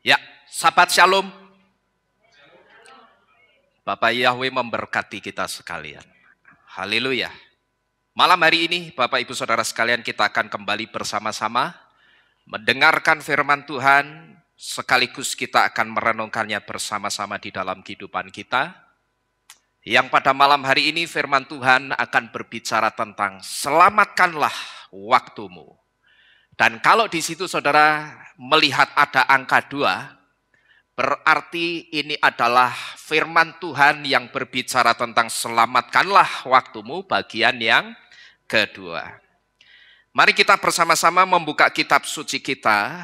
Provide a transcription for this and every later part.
Ya, sahabat Shalom. Bapak Yahweh memberkati kita sekalian. Haleluya. Malam hari ini, Bapak Ibu Saudara sekalian, kita akan kembali bersama-sama mendengarkan firman Tuhan, sekaligus kita akan merenungkannya bersama-sama di dalam kehidupan kita. Yang pada malam hari ini firman Tuhan akan berbicara tentang selamatkanlah waktumu. Dan kalau di situ saudara melihat ada angka 2, berarti ini adalah firman Tuhan yang berbicara tentang selamatkanlah waktumu, bagian yang kedua. Mari kita bersama-sama membuka kitab suci kita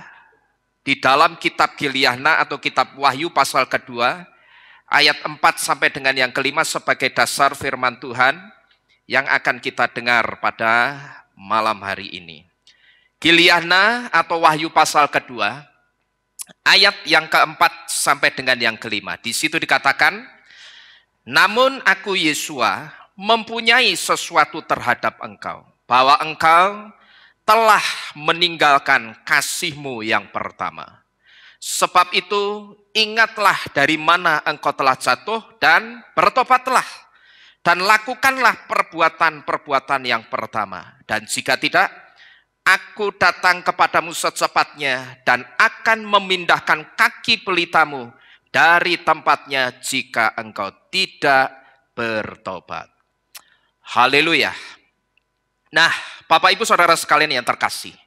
di dalam kitab Gilyahna atau kitab Wahyu pasal kedua, ayat 4 sampai dengan yang kelima sebagai dasar firman Tuhan yang akan kita dengar pada malam hari ini. Gilyahna atau Wahyu pasal kedua, ayat yang keempat sampai dengan yang kelima. Di situ dikatakan, namun aku Yesua mempunyai sesuatu terhadap engkau, bahwa engkau telah meninggalkan kasihmu yang pertama. Sebab itu ingatlah dari mana engkau telah jatuh dan bertobatlah. Dan lakukanlah perbuatan-perbuatan yang pertama. Dan jika tidak, aku datang kepadamu secepatnya dan akan memindahkan kaki pelitamu dari tempatnya jika engkau tidak bertobat. Haleluya. Nah, Bapak Ibu Saudara sekalian yang terkasih,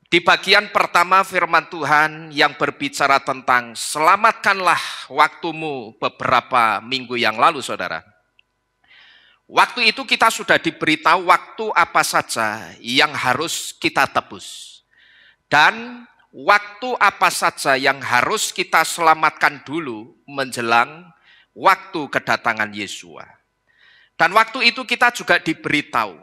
di bagian pertama firman Tuhan yang berbicara tentang selamatkanlah waktumu beberapa minggu yang lalu saudara. Waktu itu kita sudah diberitahu waktu apa saja yang harus kita tebus. Dan waktu apa saja yang harus kita selamatkan dulu menjelang waktu kedatangan Yesua. Dan waktu itu kita juga diberitahu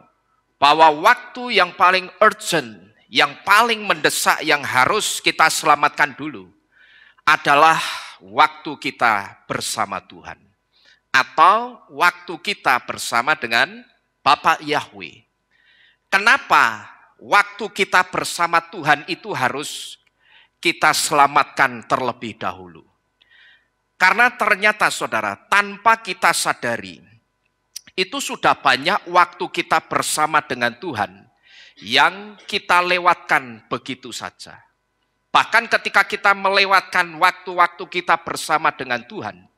bahwa waktu yang paling urgent, yang paling mendesak yang harus kita selamatkan dulu adalah waktu kita bersama Tuhan. Atau waktu kita bersama dengan Bapak Yahweh. Kenapa waktu kita bersama Tuhan itu harus kita selamatkan terlebih dahulu? Karena ternyata saudara, tanpa kita sadari, itu sudah banyak waktu kita bersama dengan Tuhan yang kita lewatkan begitu saja. Bahkan ketika kita melewatkan waktu-waktu kita bersama dengan Tuhan,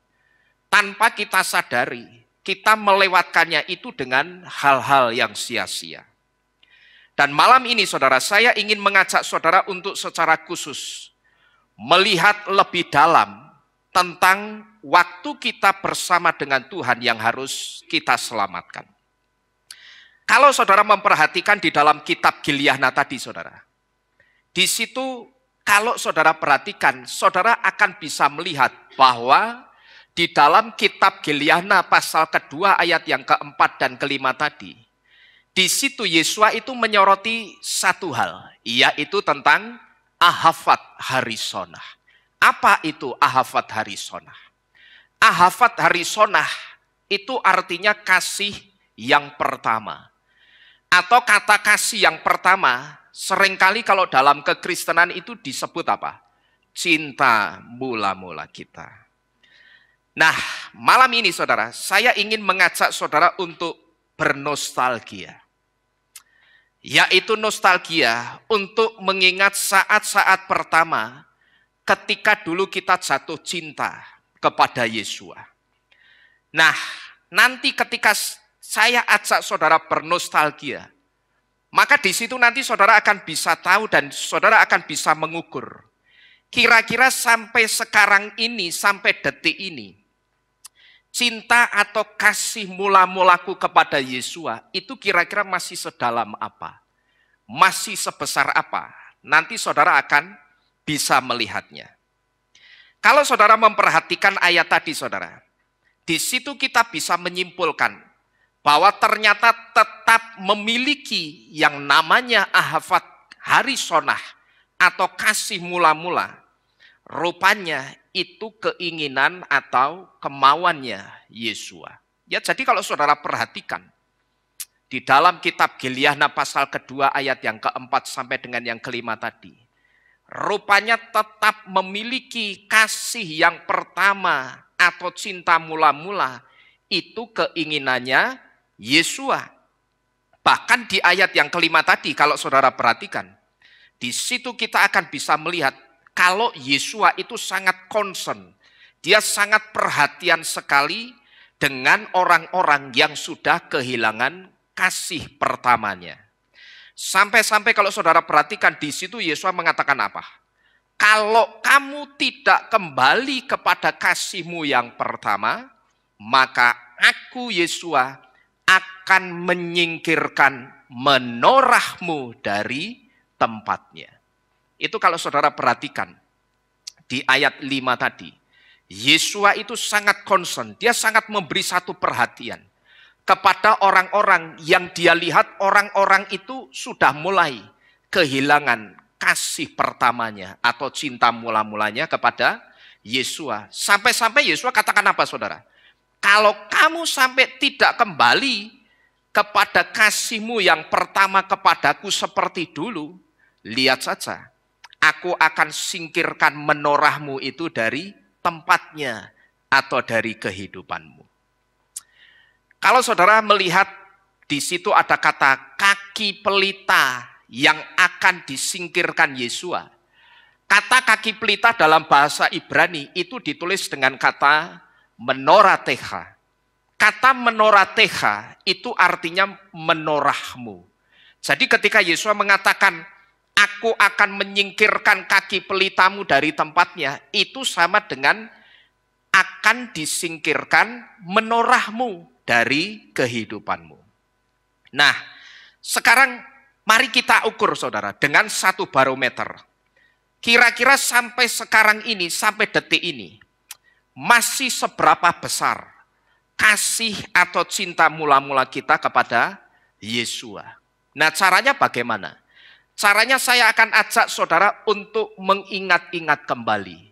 tanpa kita sadari, kita melewatkannya itu dengan hal-hal yang sia-sia. Dan malam ini saudara, saya ingin mengajak saudara untuk secara khusus melihat lebih dalam tentang waktu kita bersama dengan Tuhan yang harus kita selamatkan. Kalau saudara memperhatikan di dalam kitab Gilyahna tadi saudara, di situ kalau saudara perhatikan, saudara akan bisa melihat bahwa di dalam kitab Gilyahna pasal kedua ayat yang keempat dan kelima tadi, di situ Yesua itu menyoroti satu hal, yaitu tentang Ahafat Harisonah. Apa itu Ahafat Harisonah? Ahafat Harisonah itu artinya kasih yang pertama. Atau kata kasih yang pertama, seringkali kalau dalam kekristenan itu disebut apa? Cinta mula-mula kita. Nah, malam ini saudara, saya ingin mengajak saudara untuk bernostalgia. Yaitu nostalgia untuk mengingat saat-saat pertama ketika dulu kita jatuh cinta kepada Yesua. Nah, nanti ketika saya ajak saudara bernostalgia, maka di situ nanti saudara akan bisa tahu dan saudara akan bisa mengukur. Kira-kira sampai sekarang ini, sampai detik ini, cinta atau kasih mula-mulaku kepada Yesua itu kira-kira masih sedalam apa? Masih sebesar apa? Nanti saudara akan bisa melihatnya. Kalau saudara memperhatikan ayat tadi saudara, di situ kita bisa menyimpulkan bahwa ternyata tetap memiliki yang namanya Ahafat Harisonah atau kasih mula-mula. Rupanya itu keinginan atau kemauannya Yesua. Ya, jadi kalau saudara perhatikan di dalam kitab Gilyahna pasal kedua ayat yang keempat sampai dengan yang kelima tadi, rupanya tetap memiliki kasih yang pertama atau cinta mula-mula, itu keinginannya Yesua. Bahkan di ayat yang kelima tadi, kalau saudara perhatikan, di situ kita akan bisa melihat kalau Yesua itu sangat concern. Dia sangat perhatian sekali dengan orang-orang yang sudah kehilangan kasih pertamanya. Sampai-sampai kalau saudara perhatikan di situ Yesus mengatakan apa? Kalau kamu tidak kembali kepada kasihmu yang pertama, maka aku Yesus akan menyingkirkan menorahmu dari tempatnya. Itu kalau saudara perhatikan di ayat 5 tadi. Yesua itu sangat concern, dia sangat memberi satu perhatian kepada orang-orang yang dia lihat orang-orang itu sudah mulai kehilangan kasih pertamanya atau cinta mula-mulanya kepada Yesua. Sampai-sampai Yesua katakan apa saudara? Kalau kamu sampai tidak kembali kepada kasihmu yang pertama kepadaku seperti dulu, lihat saja, aku akan singkirkan menorahmu itu dari tempatnya atau dari kehidupanmu. Kalau saudara melihat di situ ada kata kaki pelita yang akan disingkirkan Yesua. Kata kaki pelita dalam bahasa Ibrani itu ditulis dengan kata menorateha. Kata menorateha itu artinya menorahmu. Jadi ketika Yesua mengatakan aku akan menyingkirkan kaki pelitamu dari tempatnya, itu sama dengan akan disingkirkan menorahmu dari kehidupanmu. Nah, sekarang mari kita ukur saudara dengan satu barometer. Kira-kira sampai sekarang ini, sampai detik ini, masih seberapa besar kasih atau cinta mula-mula kita kepada Yesua. Nah, caranya bagaimana? Caranya saya akan ajak saudara untuk mengingat-ingat kembali.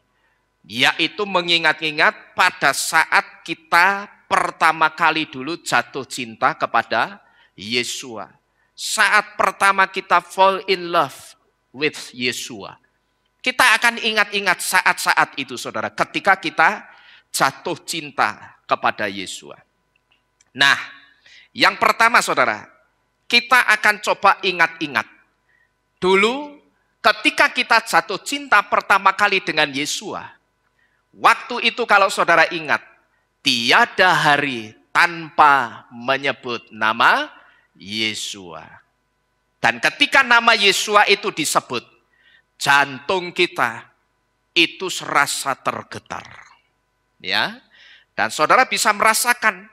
Yaitu mengingat-ingat pada saat kita pertama kali dulu jatuh cinta kepada Yesua. Saat pertama kita fall in love with Yesua. Kita akan ingat-ingat saat-saat itu saudara. Ketika kita jatuh cinta kepada Yesua. Nah, yang pertama saudara, kita akan coba ingat-ingat. Dulu ketika kita jatuh cinta pertama kali dengan Yesua, waktu itu kalau saudara ingat, tiada hari tanpa menyebut nama Yesua. Dan ketika nama Yesua itu disebut, jantung kita itu serasa tergetar. Ya. Dan saudara bisa merasakan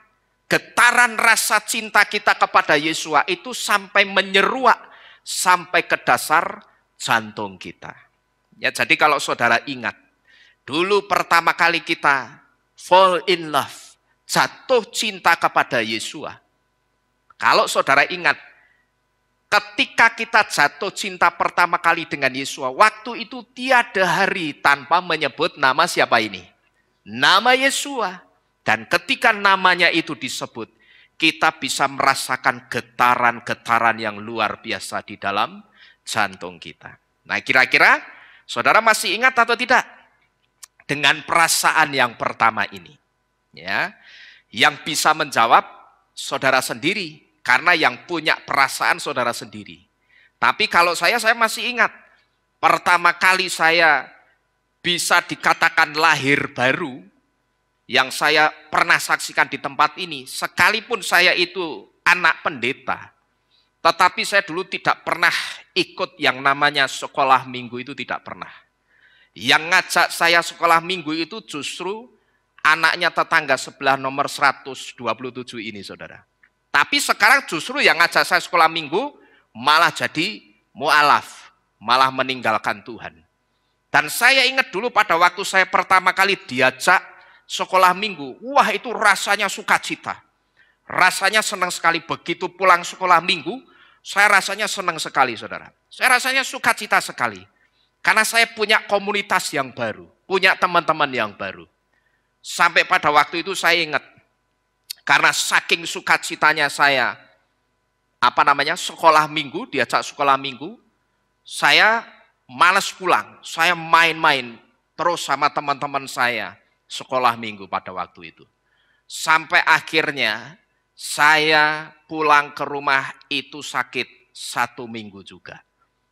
getaran rasa cinta kita kepada Yesua itu sampai menyeruak sampai ke dasar jantung kita. Ya, jadi kalau saudara ingat, dulu pertama kali kita fall in love, jatuh cinta kepada Yesua. Kalau saudara ingat, ketika kita jatuh cinta pertama kali dengan Yesua, waktu itu tiada hari tanpa menyebut nama siapa ini? Nama Yesua. Dan ketika namanya itu disebut, kita bisa merasakan getaran-getaran yang luar biasa di dalam jantung kita. Nah, kira-kira saudara masih ingat atau tidak dengan perasaan yang pertama ini? Ya, yang bisa menjawab saudara sendiri, karena yang punya perasaan saudara sendiri. Tapi kalau saya masih ingat, pertama kali saya bisa dikatakan lahir baru, yang saya pernah saksikan di tempat ini, sekalipun saya itu anak pendeta, tetapi saya dulu tidak pernah ikut yang namanya sekolah minggu, itu tidak pernah. Yang ngajak saya sekolah minggu itu justru anaknya tetangga sebelah nomor 127 ini saudara. Tapi sekarang justru yang ngajak saya sekolah minggu malah jadi mu'alaf, malah meninggalkan Tuhan. Dan saya ingat dulu pada waktu saya pertama kali diajak sekolah minggu, wah itu rasanya sukacita. Rasanya senang sekali, begitu pulang sekolah minggu, saya rasanya senang sekali saudara. Saya rasanya sukacita sekali. Karena saya punya komunitas yang baru, punya teman-teman yang baru. Sampai pada waktu itu saya ingat, karena saking sukacitanya saya, sekolah minggu, diajak sekolah minggu, saya malas pulang, saya main-main terus sama teman-teman saya sekolah minggu pada waktu itu. Sampai akhirnya saya pulang ke rumah itu sakit 1 minggu juga.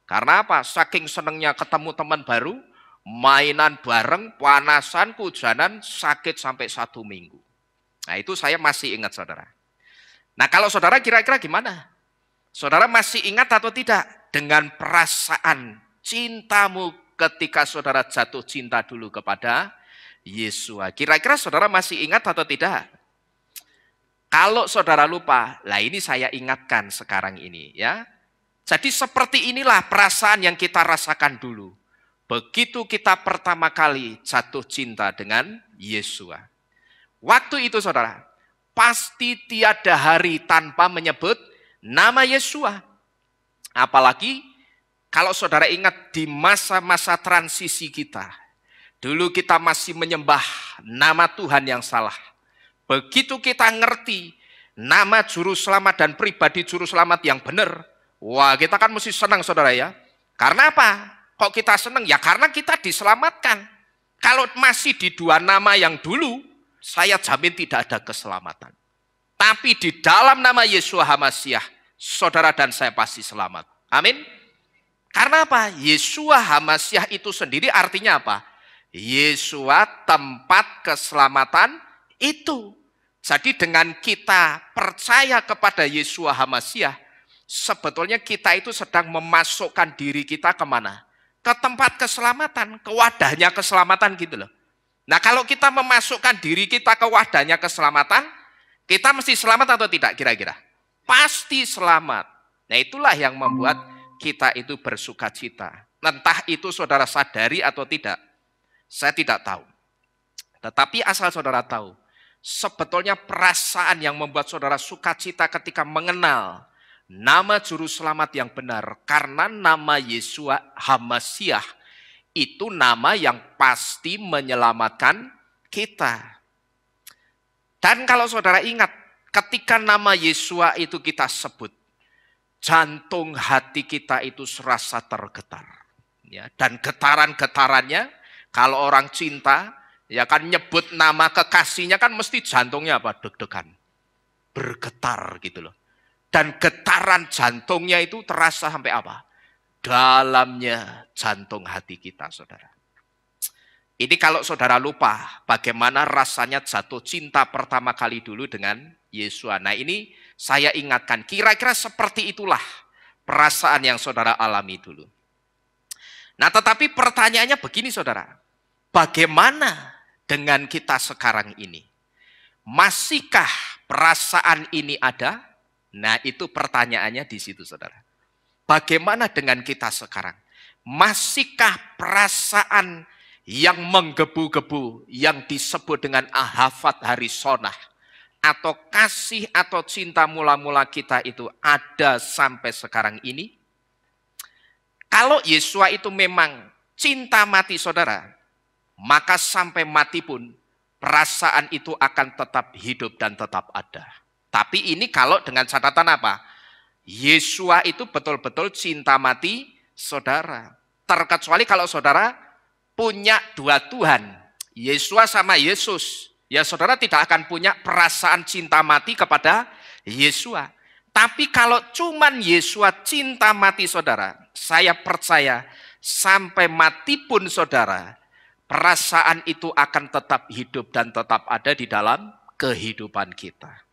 Karena apa? Saking senangnya ketemu teman baru, mainan bareng, panasan, kehujanan, sakit sampai 1 minggu. Nah itu saya masih ingat saudara. Nah kalau saudara kira-kira gimana? Saudara masih ingat atau tidak dengan perasaan cintamu ketika saudara jatuh cinta dulu kepada Yesua? Kira-kira saudara masih ingat atau tidak? Kalau saudara lupa, lah ini saya ingatkan sekarang ini ya. Jadi seperti inilah perasaan yang kita rasakan dulu. Begitu kita pertama kali jatuh cinta dengan Yesua. Waktu itu saudara, pasti tiada hari tanpa menyebut nama Yesua. Apalagi kalau saudara ingat di masa-masa transisi kita. Dulu kita masih menyembah nama Tuhan yang salah. Begitu kita ngerti nama juru selamat dan pribadi juru selamat yang benar. Wah kita kan mesti senang saudara ya. Karena apa? Kok kita senang? Ya karena kita diselamatkan. Kalau masih di dua nama yang dulu, saya jamin tidak ada keselamatan. Tapi di dalam nama Yesua HaMasiah, saudara dan saya pasti selamat. Amin. Karena apa? Yesua HaMasiah itu sendiri artinya apa? Yesua tempat keselamatan itu. Jadi dengan kita percaya kepada Yesua HaMasiah, sebetulnya kita itu sedang memasukkan diri kita kemana? Ke tempat keselamatan, ke wadahnya keselamatan gitu loh. Nah kalau kita memasukkan diri kita ke wadahnya keselamatan, kita mesti selamat atau tidak kira-kira? Pasti selamat. Nah itulah yang membuat kita itu bersuka cita. Entah itu saudara sadari atau tidak, saya tidak tahu. Tetapi asal saudara tahu, sebetulnya perasaan yang membuat saudara sukacita ketika mengenal nama juru selamat yang benar, karena nama Yesua HaMasiah itu nama yang pasti menyelamatkan kita. Dan kalau saudara ingat, ketika nama Yesua itu kita sebut, jantung hati kita itu serasa tergetar. Ya, dan getaran-getarannya, kalau orang cinta, ya kan nyebut nama kekasihnya kan mesti jantungnya apa? Deg-degan, bergetar gitu loh. Dan getaran jantungnya itu terasa sampai apa? Dalamnya jantung hati kita, saudara. Ini kalau saudara lupa bagaimana rasanya jatuh cinta pertama kali dulu dengan Yesua. Nah ini saya ingatkan, kira-kira seperti itulah perasaan yang saudara alami dulu. Nah tetapi pertanyaannya begini saudara, bagaimana dengan kita sekarang ini? Masihkah perasaan ini ada? Nah itu pertanyaannya di situ saudara. Bagaimana dengan kita sekarang? Masihkah perasaan yang menggebu-gebu yang disebut dengan ahafat harisonah atau kasih atau cinta mula-mula kita itu ada sampai sekarang ini? Kalau Yesua itu memang cinta mati saudara, maka sampai mati pun perasaan itu akan tetap hidup dan tetap ada. Tapi ini kalau dengan catatan apa? Yesua itu betul-betul cinta mati saudara. Terkecuali kalau saudara punya dua Tuhan, Yesua sama Yesus. Ya saudara tidak akan punya perasaan cinta mati kepada Yesua. Tapi kalau cuman Yesua cinta mati saudara, saya percaya sampai mati pun saudara, perasaan itu akan tetap hidup dan tetap ada di dalam kehidupan kita.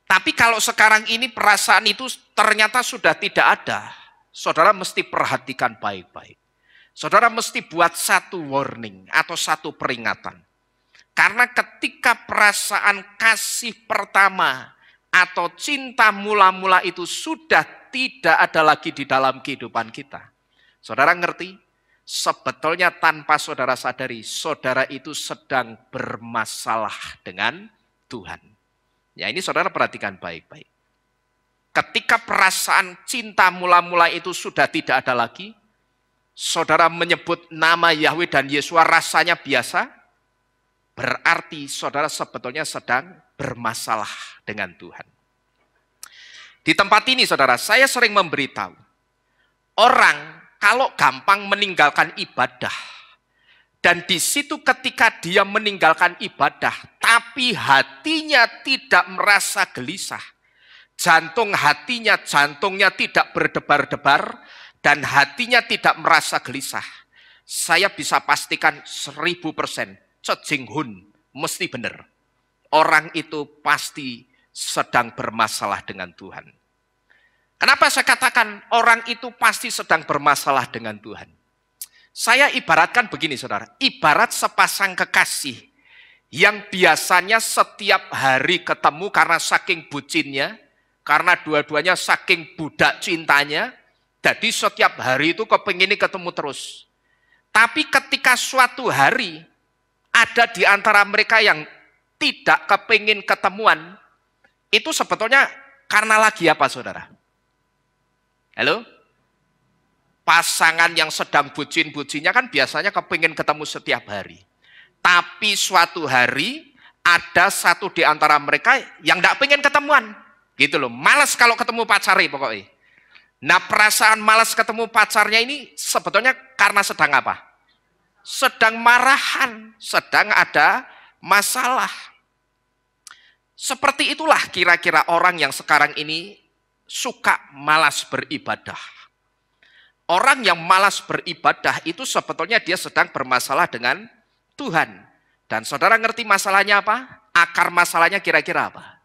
Tapi kalau sekarang ini perasaan itu ternyata sudah tidak ada, saudara mesti perhatikan baik-baik. Saudara mesti buat satu warning atau satu peringatan. Karena ketika perasaan kasih pertama atau cinta mula-mula itu sudah tidak ada lagi di dalam kehidupan kita. Saudara ngerti? Sebetulnya tanpa saudara sadari, saudara itu sedang bermasalah dengan Tuhan. Ya ini saudara perhatikan baik-baik. Ketika perasaan cinta mula-mula itu sudah tidak ada lagi, saudara menyebut nama Yahweh dan Yesua rasanya biasa, berarti saudara sebetulnya sedang bermasalah dengan Tuhan. Di tempat ini saudara, saya sering memberitahu, orang kalau gampang meninggalkan ibadah, dan di situ ketika dia meninggalkan ibadah, tapi hatinya tidak merasa gelisah, jantungnya tidak berdebar-debar, dan hatinya tidak merasa gelisah, saya bisa pastikan 1000%, cejing hun, mesti benar. Orang itu pasti sedang bermasalah dengan Tuhan. Kenapa saya katakan orang itu pasti sedang bermasalah dengan Tuhan? Saya ibaratkan begini saudara, ibarat sepasang kekasih yang biasanya setiap hari ketemu karena saking bucinnya, karena dua-duanya saking budak cintanya, jadi setiap hari itu kepingin ketemu terus. Tapi ketika suatu hari ada di antara mereka yang tidak kepingin ketemuan, itu sebetulnya karena lagi apa saudara? Halo? Pasangan yang sedang bucin-bucinnya kan biasanya kepingin ketemu setiap hari. Tapi suatu hari ada satu di antara mereka yang tidak pengen ketemuan. Gitu loh, malas kalau ketemu pacarnya pokoknya. Nah perasaan malas ketemu pacarnya ini sebetulnya karena sedang apa? Sedang marahan, sedang ada masalah. Seperti itulah kira-kira orang yang sekarang ini suka malas beribadah. Orang yang malas beribadah itu sebetulnya dia sedang bermasalah dengan Tuhan. Dan saudara ngerti masalahnya apa? Akar masalahnya kira-kira apa?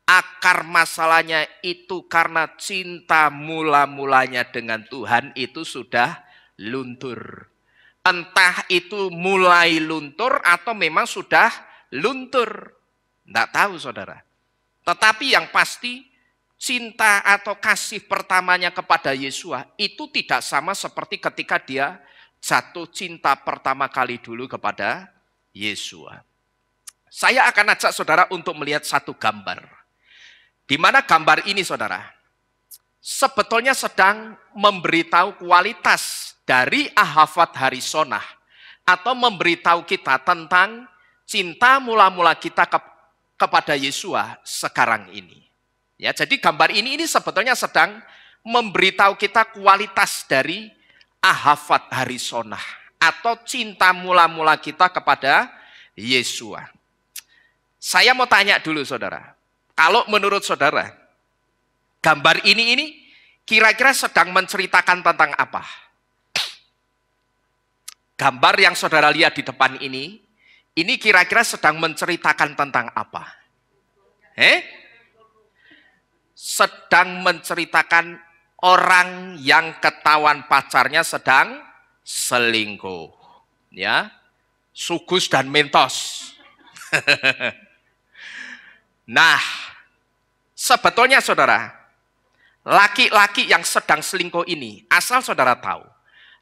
Akar masalahnya itu karena cinta mula-mulanya dengan Tuhan itu sudah luntur. Entah itu mulai luntur atau memang sudah luntur. Tidak tahu saudara. Tetapi yang pasti cinta atau kasih pertamanya kepada Yesua itu tidak sama seperti ketika dia jatuh cinta pertama kali dulu kepada Yesua. Saya akan ajak saudara untuk melihat satu gambar. Di mana gambar ini saudara sebetulnya sedang memberitahu kualitas dari Ahafat Harisonah atau memberitahu kita tentang cinta mula-mula kita kepada Yesua sekarang ini. Ya, jadi gambar ini sebetulnya sedang memberitahu kita kualitas dari Ahafat Harisonah atau cinta mula-mula kita kepada Yesua. Saya mau tanya dulu saudara, kalau menurut saudara, gambar ini kira-kira sedang menceritakan tentang apa? Gambar yang saudara lihat di depan ini kira-kira sedang menceritakan tentang apa? Sedang menceritakan orang yang ketahuan pacarnya sedang selingkuh. Ya, Sugus dan Mentos. Nah, sebetulnya saudara, laki-laki yang sedang selingkuh ini, asal saudara tahu,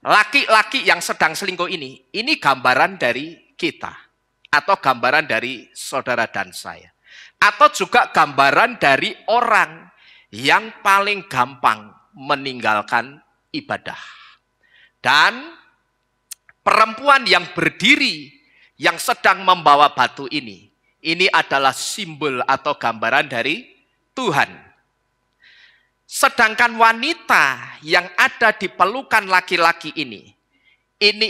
laki-laki yang sedang selingkuh ini gambaran dari kita. Atau gambaran dari saudara dan saya. Atau juga gambaran dari orang yang paling gampang meninggalkan ibadah. Dan perempuan yang berdiri, yang sedang membawa batu ini adalah simbol atau gambaran dari Tuhan. Sedangkan wanita yang ada di pelukan laki-laki ini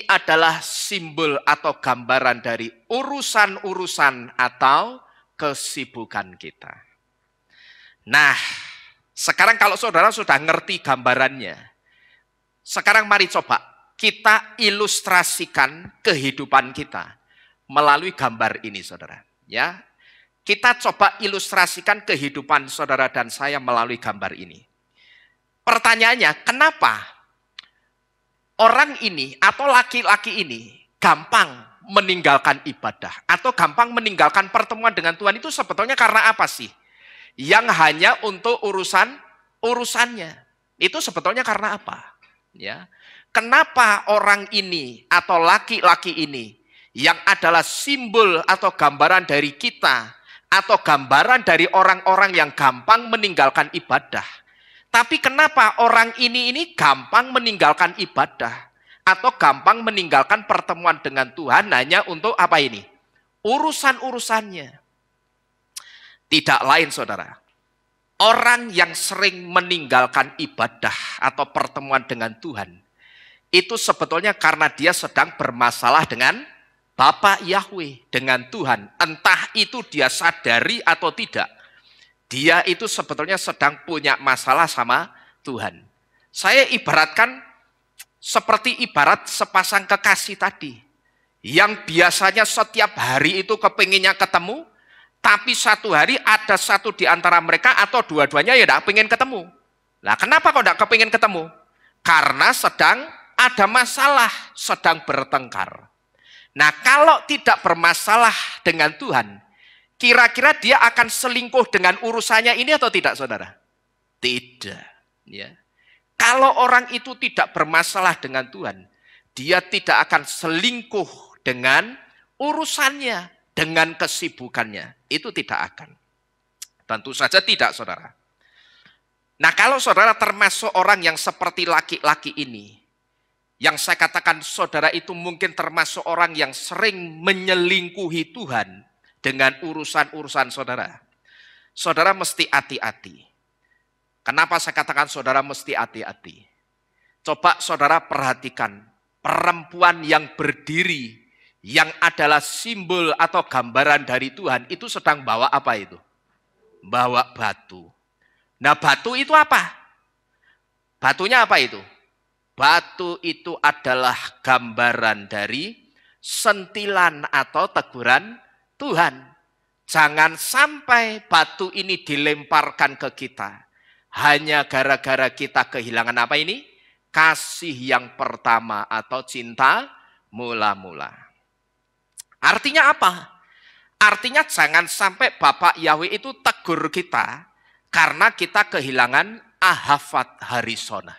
adalah simbol atau gambaran dari urusan-urusan atau kesibukan kita. Nah, sekarang kalau saudara sudah ngerti gambarannya, sekarang mari coba kita ilustrasikan kehidupan kita melalui gambar ini saudara. Ya, kita coba ilustrasikan kehidupan saudara dan saya melalui gambar ini. Pertanyaannya, kenapa orang ini atau laki-laki ini gampang meninggalkan ibadah atau gampang meninggalkan pertemuan dengan Tuhan itu sebetulnya karena apa sih? Yang hanya untuk urusannya. Itu sebetulnya karena apa? Ya. Kenapa orang ini atau laki-laki ini yang adalah simbol atau gambaran dari kita atau gambaran dari orang-orang yang gampang meninggalkan ibadah? Tapi kenapa orang ini gampang meninggalkan ibadah atau gampang meninggalkan pertemuan dengan Tuhan hanya untuk apa ini? Urusan-urusannya. Tidak lain saudara. Orang yang sering meninggalkan ibadah atau pertemuan dengan Tuhan itu sebetulnya karena dia sedang bermasalah dengan Bapa Yahweh, dengan Tuhan. Entah itu dia sadari atau tidak. Dia itu sebetulnya sedang punya masalah sama Tuhan. Saya ibaratkan seperti ibarat sepasang kekasih tadi. Yang biasanya setiap hari itu kepinginnya ketemu, tapi satu hari ada satu di antara mereka atau dua-duanya ya tidak pengen ketemu. Nah, kenapa kok tidak kepingin ketemu? Karena sedang ada masalah, sedang bertengkar. Nah, kalau tidak bermasalah dengan Tuhan, kira-kira dia akan selingkuh dengan urusannya ini atau tidak, saudara? Tidak. Ya. Kalau orang itu tidak bermasalah dengan Tuhan, dia tidak akan selingkuh dengan urusannya, dengan kesibukannya. Itu tidak akan. Tentu saja tidak, saudara. Nah, kalau saudara termasuk orang yang seperti laki-laki ini, yang saya katakan saudara itu mungkin termasuk orang yang sering menyelingkuhi Tuhan dengan urusan-urusan saudara. Saudara mesti hati-hati. Kenapa saya katakan saudara mesti hati-hati? Coba saudara perhatikan, perempuan yang berdiri, yang adalah simbol atau gambaran dari Tuhan, itu sedang bawa apa itu? Bawa batu. Nah, batu itu apa? Batunya apa itu? Batu itu adalah gambaran dari sentilan atau teguran Tuhan. Jangan sampai batu ini dilemparkan ke kita. Hanya gara-gara kita kehilangan apa ini? Kasih yang pertama atau cinta mula-mula. Artinya apa? Artinya jangan sampai Bapak Yahweh itu tegur kita karena kita kehilangan ahavat harisona.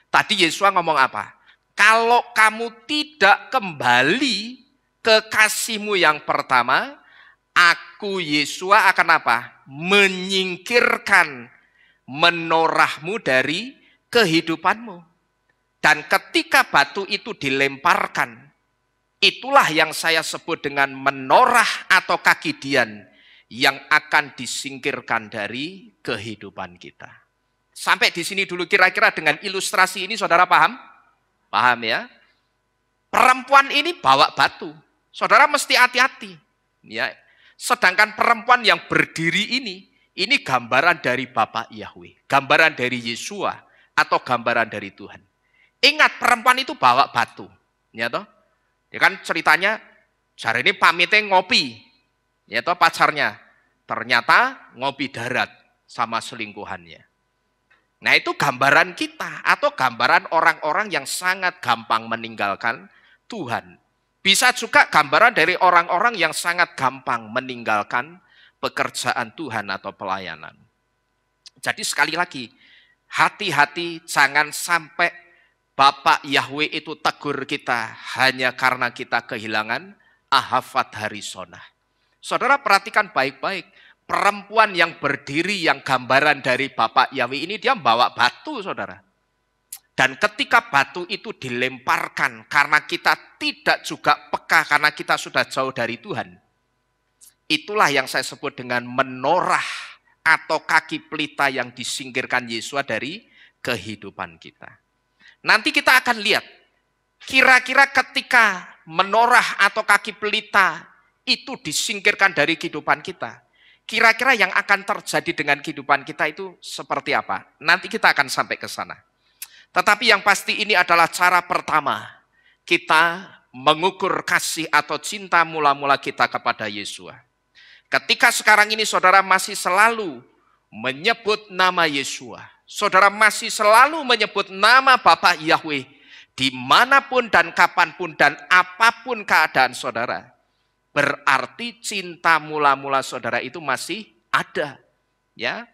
Tadi Yesus ngomong apa? Kalau kamu tidak kembali ke kasihmu yang pertama, aku Yesus akan apa? Menyingkirkan menorahmu dari kehidupanmu. Dan ketika batu itu dilemparkan, itulah yang saya sebut dengan menorah atau kaki dian yang akan disingkirkan dari kehidupan kita. Sampai di sini dulu kira-kira dengan ilustrasi ini saudara paham? Paham ya? Perempuan ini bawa batu. Saudara mesti hati-hati. Ya. Sedangkan perempuan yang berdiri ini gambaran dari Bapak Yahweh. Gambaran dari Yesua atau gambaran dari Tuhan. Ingat perempuan itu bawa batu. Ya toh? Ya kan ceritanya, hari ini pamitnya ngopi. Ya toh pacarnya. Ternyata ngopi darat sama selingkuhannya. Nah itu gambaran kita atau gambaran orang-orang yang sangat gampang meninggalkan Tuhan. Bisa juga gambaran dari orang-orang yang sangat gampang meninggalkan pekerjaan Tuhan atau pelayanan. Jadi sekali lagi, hati-hati jangan sampai Bapak Yahweh itu tegur kita hanya karena kita kehilangan ahavat harisona. Saudara perhatikan baik-baik. Perempuan yang berdiri yang gambaran dari Bapak Yahweh ini dia bawa batu, saudara. Dan ketika batu itu dilemparkan karena kita tidak juga peka karena kita sudah jauh dari Tuhan. Itulah yang saya sebut dengan menorah atau kaki pelita yang disingkirkan Yesus dari kehidupan kita. Nanti kita akan lihat kira-kira ketika menorah atau kaki pelita itu disingkirkan dari kehidupan kita. Kira-kira yang akan terjadi dengan kehidupan kita itu seperti apa? Nanti kita akan sampai ke sana. Tetapi yang pasti ini adalah cara pertama kita mengukur kasih atau cinta mula-mula kita kepada Yesus. Ketika sekarang ini saudara masih selalu menyebut nama Yesus, saudara masih selalu menyebut nama Bapak Yahweh, dimanapun dan kapanpun dan apapun keadaan saudara, berarti cinta mula-mula saudara itu masih ada, ya.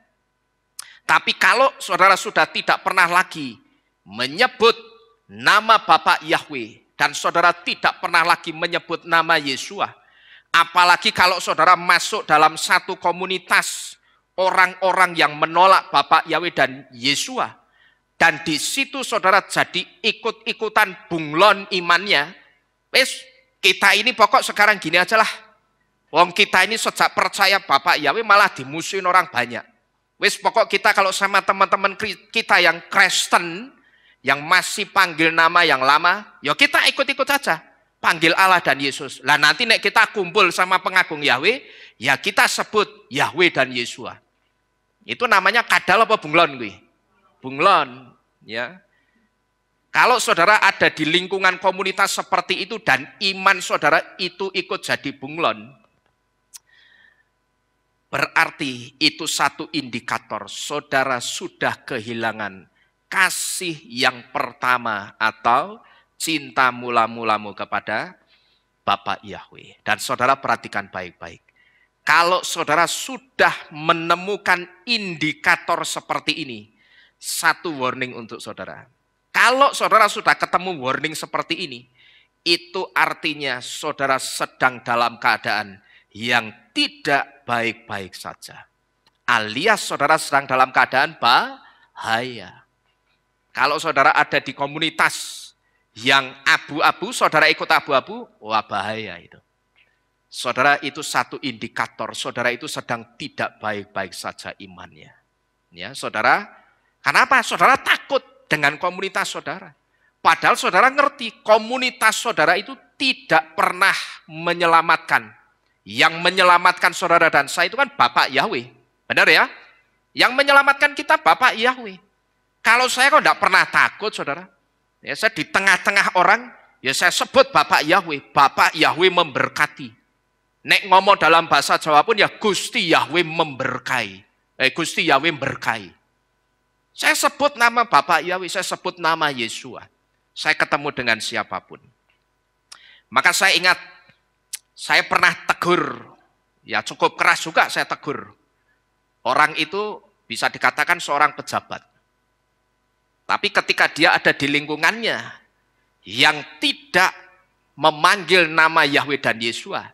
Tapi kalau saudara sudah tidak pernah lagi menyebut nama Bapak Yahweh dan saudara tidak pernah lagi menyebut nama Yesus, apalagi kalau saudara masuk dalam satu komunitas orang-orang yang menolak Bapak Yahweh dan Yesus, dan di situ saudara jadi ikut-ikutan bunglon imannya, wes kita ini pokok sekarang gini aja lah. Wong kita ini sejak percaya Bapak Yahweh malah dimusuhin orang banyak. Wes pokok kita kalau sama teman-teman kita yang Kristen, yang masih panggil nama yang lama, ya kita ikut-ikut saja. Panggil Allah dan Yesus. Lah nanti nek kita kumpul sama pengagung Yahweh, ya kita sebut Yahweh dan Yesua. Itu namanya kadal apa bunglon gue? Bunglon, ya. Kalau saudara ada di lingkungan komunitas seperti itu dan iman saudara itu ikut jadi bunglon, berarti itu satu indikator saudara sudah kehilangan kasih yang pertama atau cinta mula-mulamu kepada Bapa Yahweh. Dan saudara perhatikan baik-baik. Kalau saudara sudah menemukan indikator seperti ini, satu warning untuk saudara. Kalau saudara sudah ketemu warning seperti ini, itu artinya saudara sedang dalam keadaan yang tidak baik-baik saja. Alias saudara sedang dalam keadaan bahaya. Kalau saudara ada di komunitas yang abu-abu, saudara ikut abu-abu, wah bahaya itu. Saudara itu satu indikator, saudara itu sedang tidak baik-baik saja imannya. Ya, saudara, kenapa? Saudara takut dengan komunitas saudara. Padahal saudara ngerti komunitas saudara itu tidak pernah menyelamatkan. Yang menyelamatkan saudara dan saya itu kan Bapak Yahweh. Benar ya? Yang menyelamatkan kita Bapak Yahweh. Kalau saya kok tidak pernah takut saudara. Ya, saya di tengah-tengah orang, ya saya sebut Bapak Yahweh. Bapak Yahweh memberkati. Nek ngomong dalam bahasa Jawa pun ya Gusti Yahweh memberkahi. Gusti Yahweh berkahi. Saya sebut nama Bapak Yahweh, saya sebut nama Yesua. Saya ketemu dengan siapapun. Maka saya ingat, saya pernah tegur, ya cukup keras juga saya tegur. Orang itu bisa dikatakan seorang pejabat. Tapi ketika dia ada di lingkungannya, yang tidak memanggil nama Yahweh dan Yesua,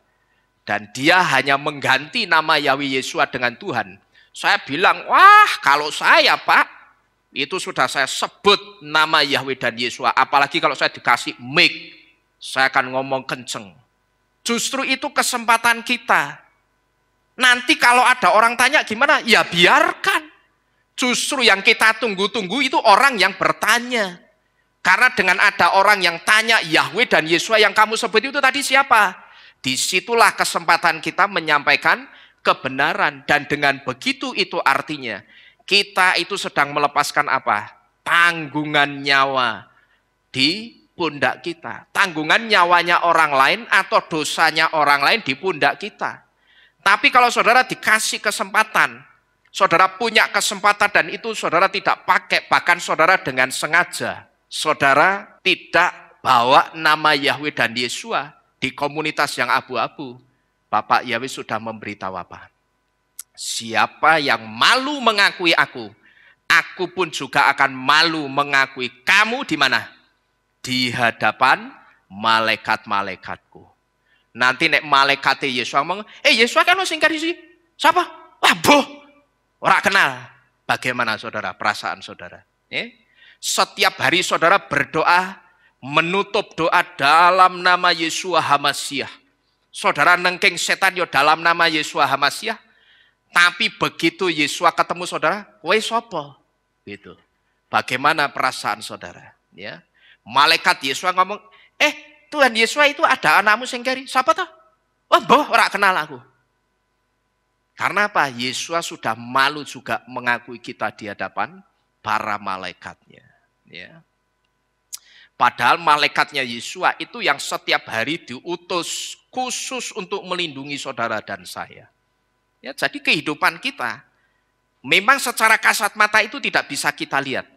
dan dia hanya mengganti nama Yahweh Yesua dengan Tuhan, saya bilang, wah kalau saya Pak, itu sudah saya sebut nama Yahweh dan Yesua. Apalagi kalau saya dikasih mic, saya akan ngomong kenceng. Justru itu kesempatan kita. Nanti kalau ada orang tanya gimana, ya biarkan. Justru yang kita tunggu-tunggu itu orang yang bertanya. Karena dengan ada orang yang tanya Yahweh dan Yesua yang kamu sebut itu tadi siapa? Disitulah kesempatan kita menyampaikan kebenaran. Dan dengan begitu itu artinya kita itu sedang melepaskan apa? Tanggungan nyawa di pundak kita. Tanggungan nyawanya orang lain atau dosanya orang lain di pundak kita. Tapi kalau saudara dikasih kesempatan, saudara punya kesempatan dan itu saudara tidak pakai, bahkan saudara dengan sengaja, saudara tidak bawa nama Yahweh dan Yesua di komunitas yang abu-abu, Bapak Yahweh sudah memberitahu apa? Siapa yang malu mengakui aku pun juga akan malu mengakui kamu di mana? Di hadapan malaikat-malaikatku. Nanti nek malaikate Yesus ngomong, Yesus kan lo singkat sih. Siapa? Wah, boh. Ora kenal. Bagaimana saudara perasaan saudara? Setiap hari saudara berdoa, menutup doa dalam nama Yesua Hamasiah. Saudara nengking setan yo dalam nama Yesua Hamasiah. Tapi begitu Yesua ketemu saudara, kowe sapa? Gitu. Bagaimana perasaan saudara? Ya. Malaikat Yesua ngomong, Tuhan Yesua itu ada anakmu sing keri. Siapa toh? Wah, boh, ora kenal aku. Karena apa? Yesua sudah malu juga mengakui kita di hadapan para malaikatnya. Ya. Padahal malaikatnya Yesua itu yang setiap hari diutus khusus untuk melindungi saudara dan saya. Ya, jadi kehidupan kita memang secara kasat mata itu tidak bisa kita lihat.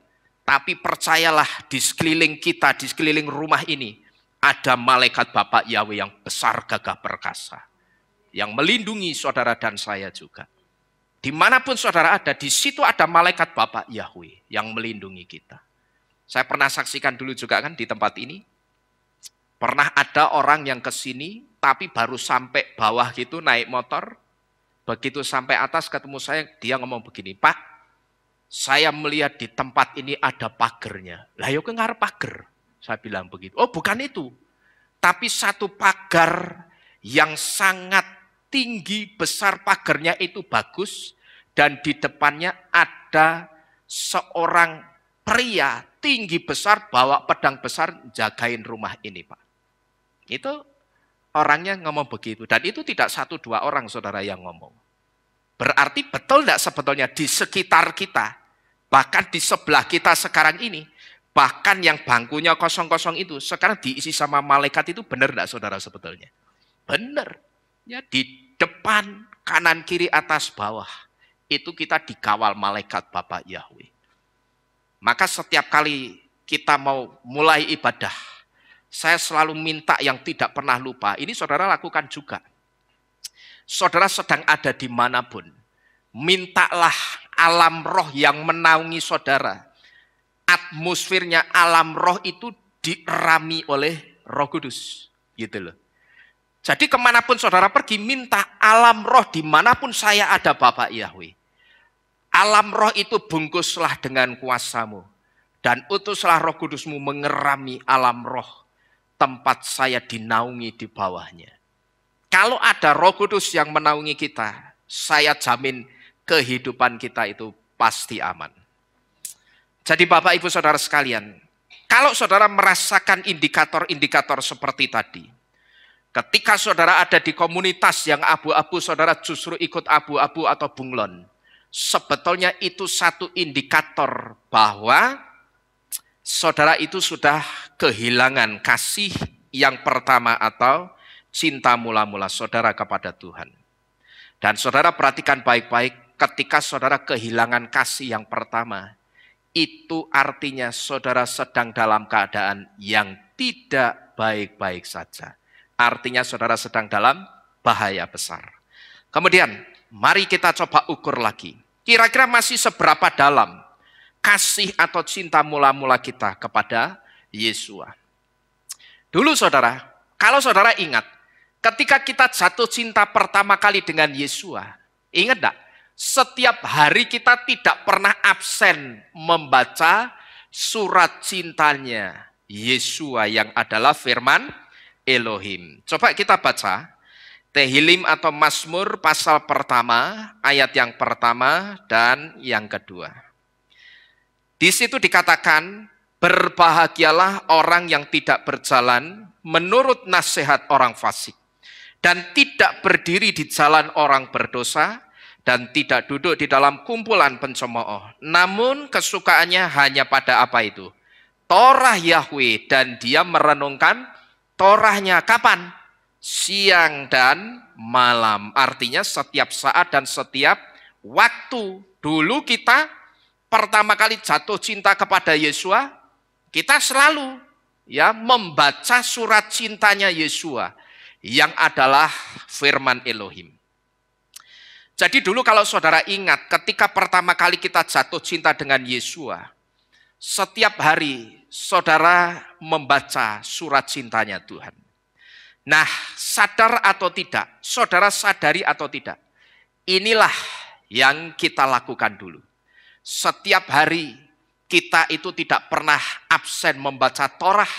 Tapi percayalah di sekeliling kita, di sekeliling rumah ini, ada malaikat Bapak Yahweh yang besar gagah perkasa. Yang melindungi saudara dan saya juga. Dimanapun saudara ada, di situ ada malaikat Bapak Yahweh yang melindungi kita. Saya pernah saksikan dulu juga kan di tempat ini. Pernah ada orang yang kesini, tapi baru sampai bawah gitu naik motor. Begitu sampai atas ketemu saya, dia ngomong begini, Pak, saya melihat di tempat ini ada pagernya. Lah yo ngarep pager. Saya bilang begitu. Oh bukan itu. Tapi satu pagar yang sangat tinggi, besar pagernya itu bagus. Dan di depannya ada seorang pria tinggi besar, bawa pedang besar, jagain rumah ini, Pak. Itu orangnya ngomong begitu. Dan itu tidak 1-2 orang, saudara, yang ngomong. Berarti betul tidak sebetulnya di sekitar kita, bahkan di sebelah kita sekarang ini, bahkan yang bangkunya kosong-kosong itu, sekarang diisi sama malaikat itu benar tidak, saudara, sebetulnya? Benar. Ya, di depan, kanan, kiri, atas, bawah. Itu kita dikawal malaikat Bapak Yahweh. Maka setiap kali kita mau mulai ibadah, saya selalu minta yang tidak pernah lupa. Ini saudara lakukan juga. Saudara sedang ada dimanapun, mintalah alam roh yang menaungi saudara. Atmosfernya alam roh itu dirami oleh Roh Kudus. Gitu loh. Jadi kemanapun saudara pergi, minta alam roh dimanapun saya ada Bapak Yahweh. Alam roh itu bungkuslah dengan kuasamu. Dan utuslah Roh Kudusmu mengerami alam roh. Tempat saya dinaungi di bawahnya. Kalau ada Roh Kudus yang menaungi kita, saya jamin kehidupan kita itu pasti aman. Jadi Bapak Ibu Saudara sekalian, kalau saudara merasakan indikator-indikator seperti tadi, ketika saudara ada di komunitas yang abu-abu, saudara justru ikut abu-abu atau bunglon. Sebetulnya itu satu indikator bahwa saudara itu sudah kehilangan kasih yang pertama atau cinta mula-mula saudara kepada Tuhan. Dan saudara perhatikan baik-baik, ketika saudara kehilangan kasih yang pertama, itu artinya saudara sedang dalam keadaan yang tidak baik-baik saja. Artinya saudara sedang dalam bahaya besar. Kemudian, mari kita coba ukur lagi. Kira-kira masih seberapa dalam kasih atau cinta mula-mula kita kepada Yesua. Dulu saudara, kalau saudara ingat, ketika kita jatuh cinta pertama kali dengan Yesua, ingat enggak? Setiap hari kita tidak pernah absen membaca surat cintanya Yesua yang adalah firman Elohim. Coba kita baca Tehillim atau Mazmur pasal pertama, ayat yang pertama dan yang kedua. Di situ dikatakan, berbahagialah orang yang tidak berjalan menurut nasihat orang fasik, dan tidak berdiri di jalan orang berdosa, dan tidak duduk di dalam kumpulan pencemooh. Namun kesukaannya hanya pada apa itu? Torah Yahweh, dan dia merenungkan Torahnya kapan? Siang dan malam. Artinya setiap saat dan setiap waktu. Dulu kita pertama kali jatuh cinta kepada Yesua, kita selalu membaca surat cintanya Yesua yang adalah firman Elohim. Jadi dulu kalau saudara ingat, ketika pertama kali kita jatuh cinta dengan Yesua, setiap hari saudara membaca surat cintanya Tuhan. Nah, sadar atau tidak, saudara sadari atau tidak, inilah yang kita lakukan dulu. Setiap hari kita itu tidak pernah absen membaca Torah.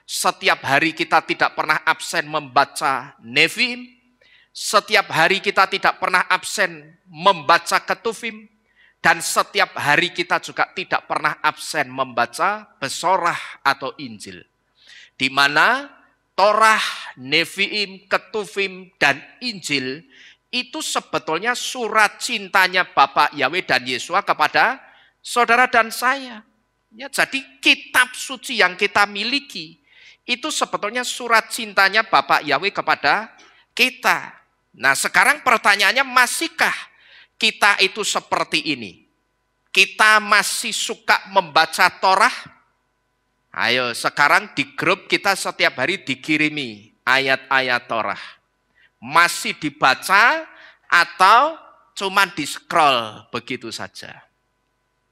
Setiap hari kita tidak pernah absen membaca Nevi'im. Setiap hari kita tidak pernah absen membaca Ketuvim. Dan setiap hari kita juga tidak pernah absen membaca Besorah atau Injil. Di mana Torah, Nevi'im, Ketuvim, dan Injil itu sebetulnya surat cintanya Bapak Yahweh dan Yesua kepada saudara dan saya. Ya, jadi kitab suci yang kita miliki itu sebetulnya surat cintanya Bapak Yahweh kepada kita. Nah, sekarang pertanyaannya, masihkah kita itu seperti ini? Kita masih suka membaca Torah? Ayo, sekarang di grup kita setiap hari dikirimi ayat-ayat Torah. Masih dibaca atau cuma di-scroll begitu saja?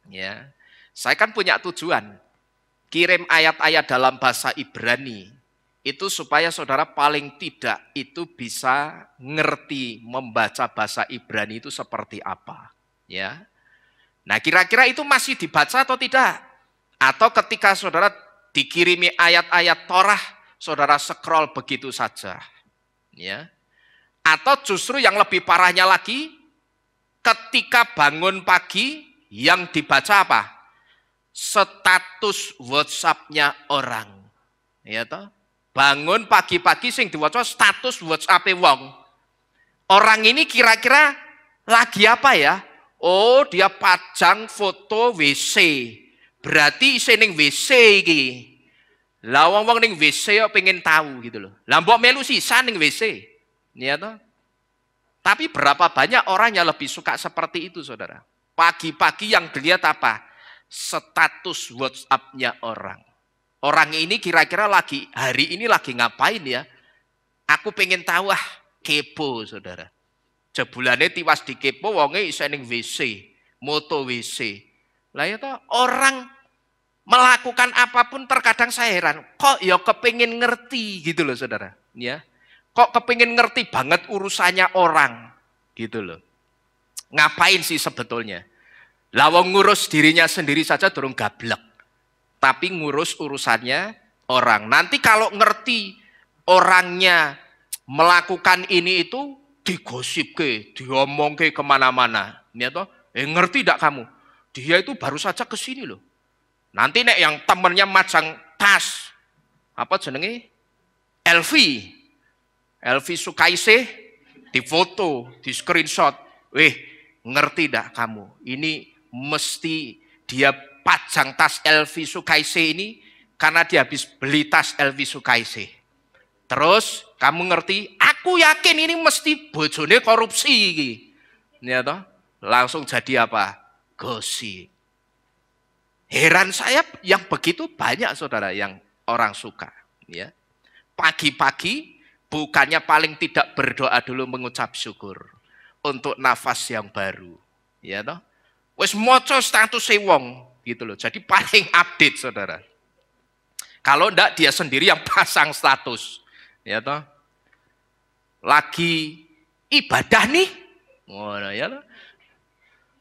Ya, saya kan punya tujuan. Kirim ayat-ayat dalam bahasa Ibrani. Itu supaya saudara paling tidak itu bisa ngerti membaca bahasa Ibrani itu seperti apa. Ya. Nah, kira-kira itu masih dibaca atau tidak? Atau ketika saudara dikirimi ayat-ayat Torah, saudara scroll begitu saja. Ya. Atau justru yang lebih parahnya lagi, ketika bangun pagi yang dibaca apa? status WhatsApp-nya orang. Ya toh? Bangun pagi-pagi sing diwaca status WhatsApp-e wong. Orang ini kira-kira lagi apa ya? Oh, dia pajang foto WC. Berarti isi ning WC iki. Lah wong-wong ning WC yo pengen tahu gitu loh. Lah mbok melu sisa ning WC. Ya toh? Tapi berapa banyak orang yang lebih suka seperti itu, saudara? Pagi-pagi yang dilihat apa? Status WhatsApp-nya orang. Orang ini kira-kira hari ini lagi ngapain ya? Aku pengen tahu, kepo, saudara. Jebulane tiwas dikepo, wonge isa ning WC, moto WC. Lah ya toh, orang melakukan apapun terkadang saya heran, kok ya kepengin ngerti gitu loh, saudara. Ya. Kok kepingin ngerti banget urusannya orang, gitu loh. Ngapain sih sebetulnya? Lawang ngurus dirinya sendiri saja durung gablek. Tapi ngurus urusannya orang. Nanti kalau ngerti orangnya melakukan ini itu, digosip ke, diomong ke kemana-mana. Ya toh? Ngerti tidak kamu? Dia itu baru saja ke sini loh. Nanti nek yang temennya macang tas, apa jenenge? Elvi Sukaisih difoto, di screenshot. Ngerti dak kamu? Ini mesti dia pajang tas Elvi Sukaisih ini karena dia habis beli tas Elvi Sukaisih. Terus kamu ngerti? Aku yakin ini mesti bojone korupsi iki. Ya toh? Langsung jadi apa? Gosip. Heran saya yang begitu banyak, saudara, yang orang suka. Ya. Pagi-pagi bukannya paling tidak berdoa dulu mengucap syukur untuk nafas yang baru, ya toh? Wis maca status wong gitu loh. Jadi paling update, saudara. Kalau ndak dia sendiri yang pasang status, ya toh? Lagi ibadah nih. Ya toh?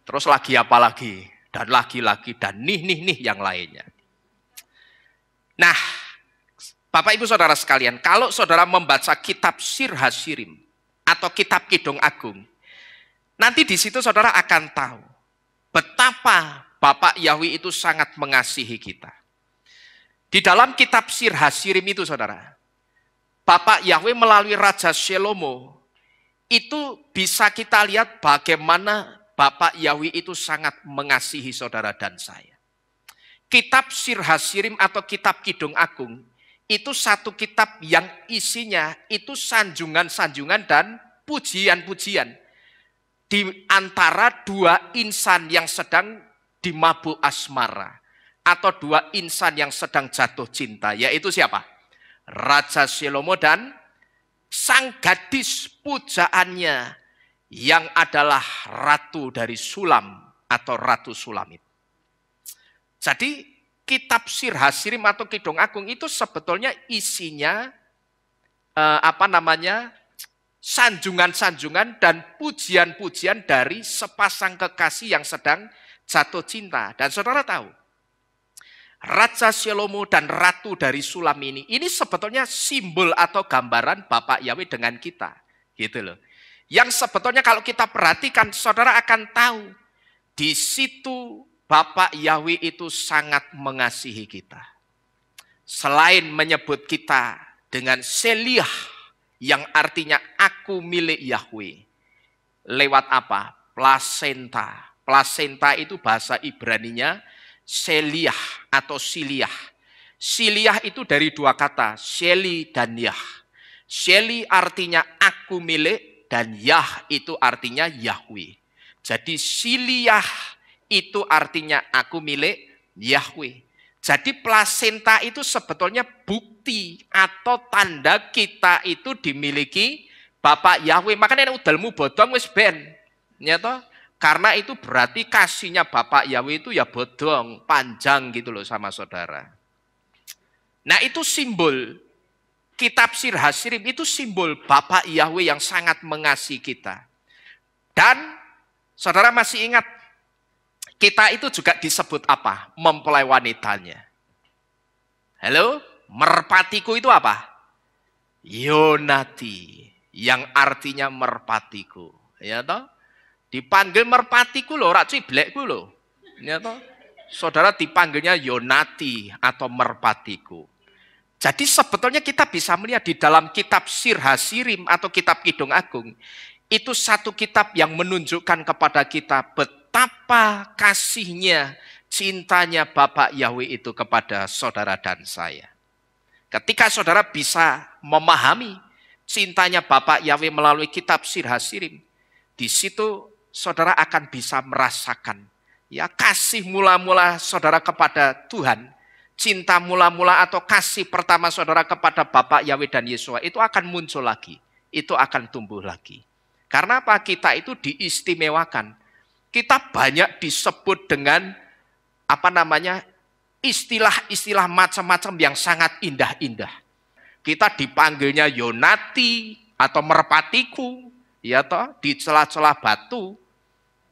Terus lagi apa lagi? Dan lagi dan nih yang lainnya. Nah, Bapak Ibu Saudara sekalian, kalau saudara membaca kitab Sir Hasirim atau kitab Kidung Agung, nanti di situ saudara akan tahu betapa Bapak Yahweh itu sangat mengasihi kita. Di dalam kitab Sir Hasirim itu, saudara, Bapak Yahweh melalui Raja Shelomo itu bisa kita lihat bagaimana Bapak Yahweh itu sangat mengasihi saudara dan saya. Kitab Sir Hasirim atau kitab Kidung Agung itu satu kitab yang isinya itu sanjungan-sanjungan dan pujian-pujian di antara dua insan yang sedang dimabuk asmara atau dua insan yang sedang jatuh cinta, yaitu siapa? Raja Shelomo dan sang gadis pujaannya yang adalah ratu dari Sulam atau Ratu Sulamit. Jadi kitab Sir Hasirim atau Kidung Agung itu sebetulnya isinya sanjungan-sanjungan dan pujian-pujian dari sepasang kekasih yang sedang jatuh cinta. Dan saudara tahu, Raja Shelomo dan Ratu dari Sulam ini sebetulnya simbol atau gambaran Bapak Yahweh dengan kita, gitu loh. Yang sebetulnya kalau kita perhatikan, saudara akan tahu di situ Bapak Yahweh itu sangat mengasihi kita. Selain menyebut kita dengan Seliah, yang artinya aku milik Yahweh. Lewat apa? Plasenta. Plasenta itu bahasa Ibraninya Seliah atau Siliah. Siliah itu dari dua kata, Sheli dan Yah. Sheli artinya aku milik, dan Yah itu artinya Yahweh. Jadi Siliah itu artinya aku milik Yahweh. Jadi plasenta itu sebetulnya bukti atau tanda kita itu dimiliki Bapak Yahweh. Makanya udalmu bodong wis ben. Ya toh? Karena itu berarti kasihnya Bapak Yahweh itu ya bodong, panjang gitu loh sama saudara. Nah itu simbol. Kitab Sir Hasirim itu simbol Bapak Yahweh yang sangat mengasihi kita. Dan saudara masih ingat, kita itu juga disebut apa? Mempelai wanitanya. Halo? Merpatiku itu apa? Yonati. Yang artinya merpatiku. Ya toh? Dipanggil merpatiku loh, ora ciblekku loh. Ya toh? saudara dipanggilnya Yonati atau merpatiku. Jadi sebetulnya kita bisa melihat di dalam kitab Sir Hasirim atau kitab Kidung Agung, itu satu kitab yang menunjukkan kepada kita betapa kasihnya, cintanya Bapak Yahweh itu kepada saudara dan saya. Ketika saudara bisa memahami cintanya Bapak Yahweh melalui kitab Sir Hasirim, di situ saudara akan bisa merasakan ya kasih mula-mula saudara kepada Tuhan, cinta mula-mula atau kasih pertama saudara kepada Bapak Yahweh dan Yesua itu akan muncul lagi, itu akan tumbuh lagi. Karena apa? Kita itu diistimewakan. Kita banyak disebut dengan istilah-istilah macam-macam yang sangat indah-indah. Kita dipanggilnya Yonati atau merpatiku, ya toh, di celah-celah batu.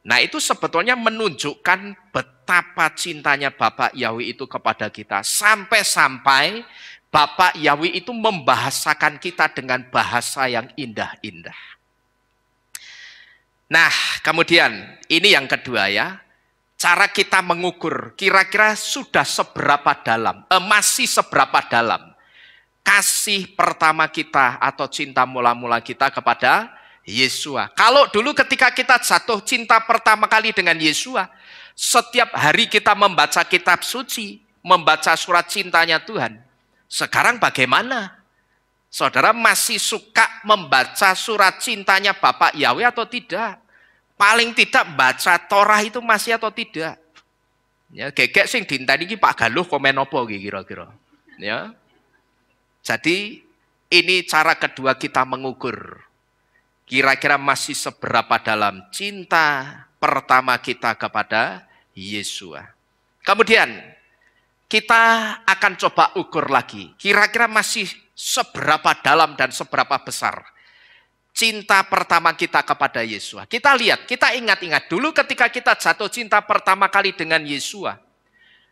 Nah, itu sebetulnya menunjukkan betapa cintanya Bapak Yahweh itu kepada kita. Sampai-sampai Bapak Yahweh itu membahasakan kita dengan bahasa yang indah-indah. Nah, kemudian ini yang kedua ya. Cara kita mengukur kira-kira sudah seberapa dalam, masih seberapa dalam kasih pertama kita atau cinta mula-mula kita kepada Yesua. Kalau dulu ketika kita jatuh cinta pertama kali dengan Yesua, setiap hari kita membaca kitab suci, membaca surat cintanya Tuhan. Sekarang bagaimana? Saudara masih suka membaca surat cintanya Bapak Yahweh atau tidak? Paling tidak baca Torah itu masih atau tidak? Ya, gegek sing dinten iki Pak Galuh komen apa kira-kira? Ya. Jadi ini cara kedua kita mengukur. Kira-kira masih seberapa dalam cinta pertama kita kepada Yesua. Kemudian kita akan coba ukur lagi. Kira-kira masih seberapa dalam dan seberapa besar cinta pertama kita kepada Yesua. Kita lihat, kita ingat-ingat dulu ketika kita jatuh cinta pertama kali dengan Yesua.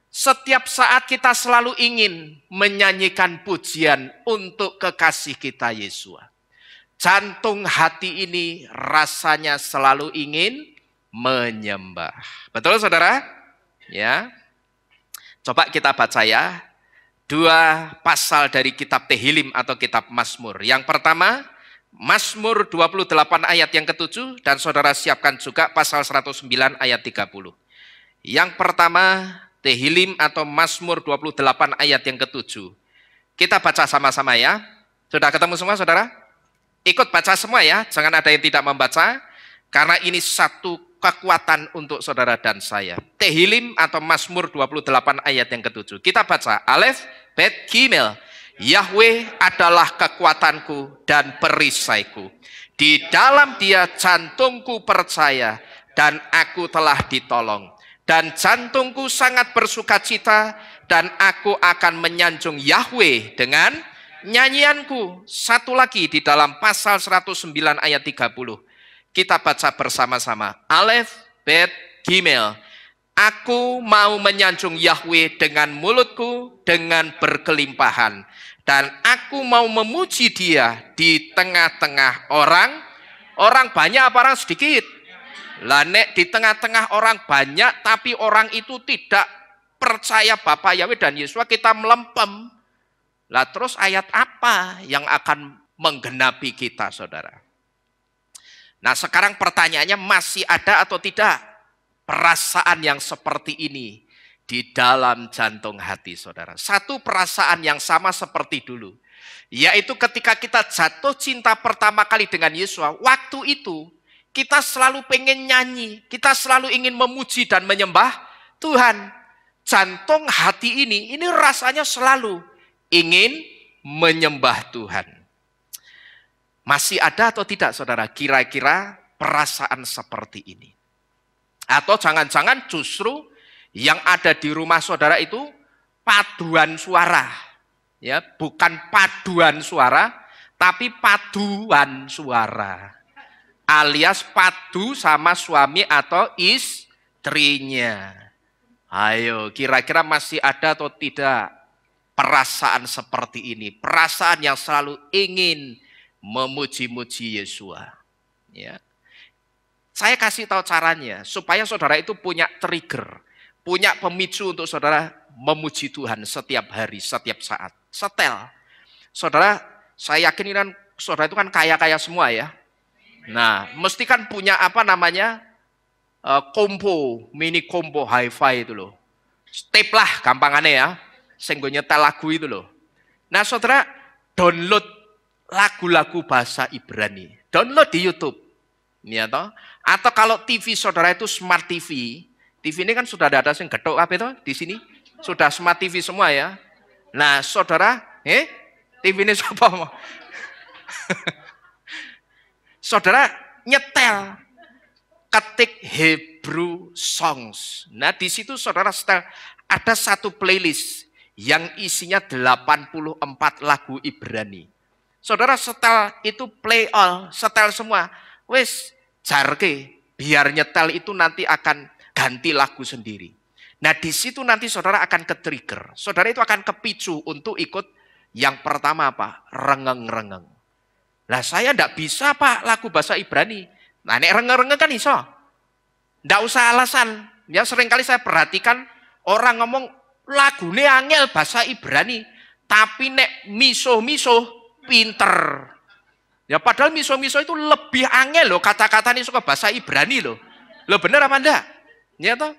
Setiap saat kita selalu ingin menyanyikan pujian untuk kekasih kita Yesua. Jantung hati ini rasanya selalu ingin menyembah. Betul saudara? Ya. Coba kita baca ya. 2 pasal dari kitab Tehilim atau kitab Mazmur. Yang pertama, Mazmur 28 ayat yang ke-7 dan saudara siapkan juga pasal 109 ayat 30. Yang pertama, Tehilim atau Mazmur 28 ayat yang ke-7. Kita baca sama-sama ya. Sudah ketemu semua saudara? Ikut baca semua ya, jangan ada yang tidak membaca. Karena ini satu kekuatan untuk saudara dan saya. Tehilim atau Mazmur 28 ayat yang ke-7. Kita baca, Alef, Bet, Gimel. Yahweh adalah kekuatanku dan perisaiku. Di dalam Dia jantungku percaya dan aku telah ditolong. Dan jantungku sangat bersukacita dan aku akan menyanjung Yahweh dengan nyanyianku. Satu lagi di dalam pasal 109 ayat 30. Kita baca bersama-sama. Alef, Bet, Gimel. Aku mau menyanjung Yahweh dengan mulutku dengan berkelimpahan. Dan aku mau memuji Dia di tengah-tengah orang. Orang banyak apa orang sedikit? Lah nek di tengah-tengah orang banyak tapi orang itu tidak percaya Bapak Yahweh dan Yesua, kita melempem. Lah terus ayat apa yang akan menggenapi kita saudara? Nah sekarang pertanyaannya, masih ada atau tidak perasaan yang seperti ini di dalam jantung hati saudara? Satu perasaan yang sama seperti dulu, yaitu ketika kita jatuh cinta pertama kali dengan Yesua, waktu itu kita selalu pengen nyanyi, kita selalu ingin memuji dan menyembah Tuhan. Jantung hati ini rasanya selalu ingin menyembah Tuhan. Masih ada atau tidak saudara kira-kira perasaan seperti ini? Atau jangan-jangan justru yang ada di rumah saudara itu paduan suara. Ya, bukan paduan suara, tapi paduan suara. Alias padu sama suami atau istrinya. Ayo, kira-kira masih ada atau tidak perasaan seperti ini? Perasaan yang selalu ingin memuji-muji Yesua. Ya. Saya kasih tahu caranya supaya saudara itu punya trigger, punya pemicu untuk saudara memuji Tuhan setiap hari, setiap saat. Setel. Saudara, saya yakin ini kan saudara itu kan kaya-kaya semua ya. Nah, mesti kan punya apa namanya kompo, mini kompo hi-fi itu loh. Tape lah gampangannya ya. Sing nyetel lagu itu loh. Nah, saudara download lagu-lagu bahasa Ibrani. Download di YouTube. Ya toh? Atau kalau TV saudara itu smart TV. TV ini kan sudah ada yang getok apa itu di sini? Sudah smart TV semua ya. Nah, saudara, TV ini siapa? Saudara nyetel, ketik Hebrew Songs. Nah, di situ saudara setel, ada satu playlist yang isinya 84 lagu Ibrani. Saudara setel itu play all, setel semua. Wes, jarke, biar nyetel itu nanti akan ganti lagu sendiri. Nah, di situ nanti saudara akan ke-trigger. Saudara itu akan kepicu untuk ikut yang pertama apa? Rengeng-rengeng. Lah saya enggak bisa Pak lagu bahasa Ibrani. Nah, nek rengeng-rengeng kan iso. Enggak usah alasan. Ya seringkali saya perhatikan orang ngomong lagune angel bahasa Ibrani, tapi nek miso-miso pinter. Ya padahal miso-miso itu lebih angel loh kata-katanya suka bahasa Ibrani loh. Loh bener apa enggak? Ya toh?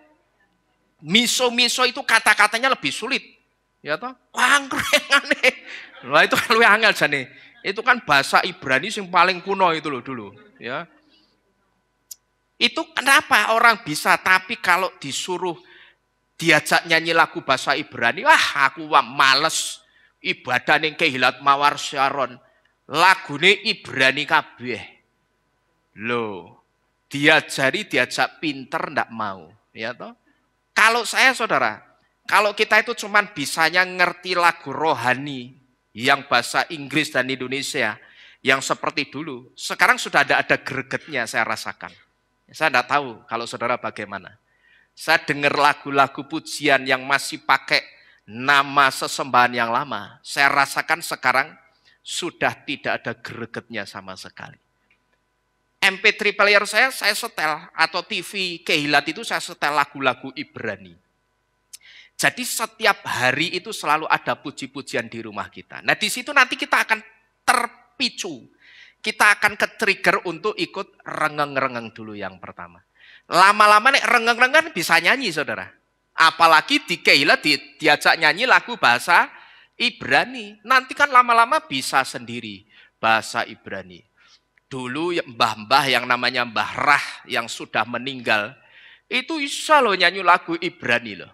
Miso-miso itu kata-katanya lebih sulit. Ya toh? Angkrengane. Lah itu kan luwih angel jane. Itu kan bahasa Ibrani yang paling kuno itu loh dulu, ya. Itu kenapa orang bisa, tapi kalau disuruh diajak nyanyi lagu bahasa Ibrani, wah aku males ibadah ning Kehilat Mawar Syaron. Lagune Ibrani kabeh. Loh, diajak pinter ndak mau, ya toh? Kalau saya saudara, kalau kita itu cuman bisanya ngerti lagu rohani yang bahasa Inggris dan Indonesia yang seperti dulu, sekarang sudah ada gregetnya saya rasakan. Saya tidak tahu kalau saudara bagaimana. Saya dengar lagu-lagu pujian yang masih pakai nama sesembahan yang lama, saya rasakan sekarang sudah tidak ada gregetnya sama sekali. MP3 player saya setel, atau TV Kehilat itu saya setel lagu-lagu Ibrani. Jadi setiap hari itu selalu ada puji-pujian di rumah kita. Nah di situ nanti kita akan terpicu. Kita akan ke-trigger untuk ikut rengeng-rengeng dulu yang pertama. Lama-lama nih rengeng-rengeng bisa nyanyi saudara. Apalagi di Kehilat diajak nyanyi lagu bahasa Ibrani. Nanti kan lama-lama bisa sendiri bahasa Ibrani. Dulu mbah-mbah yang namanya Mbah Rah yang sudah meninggal. Itu bisa loh nyanyi lagu Ibrani loh.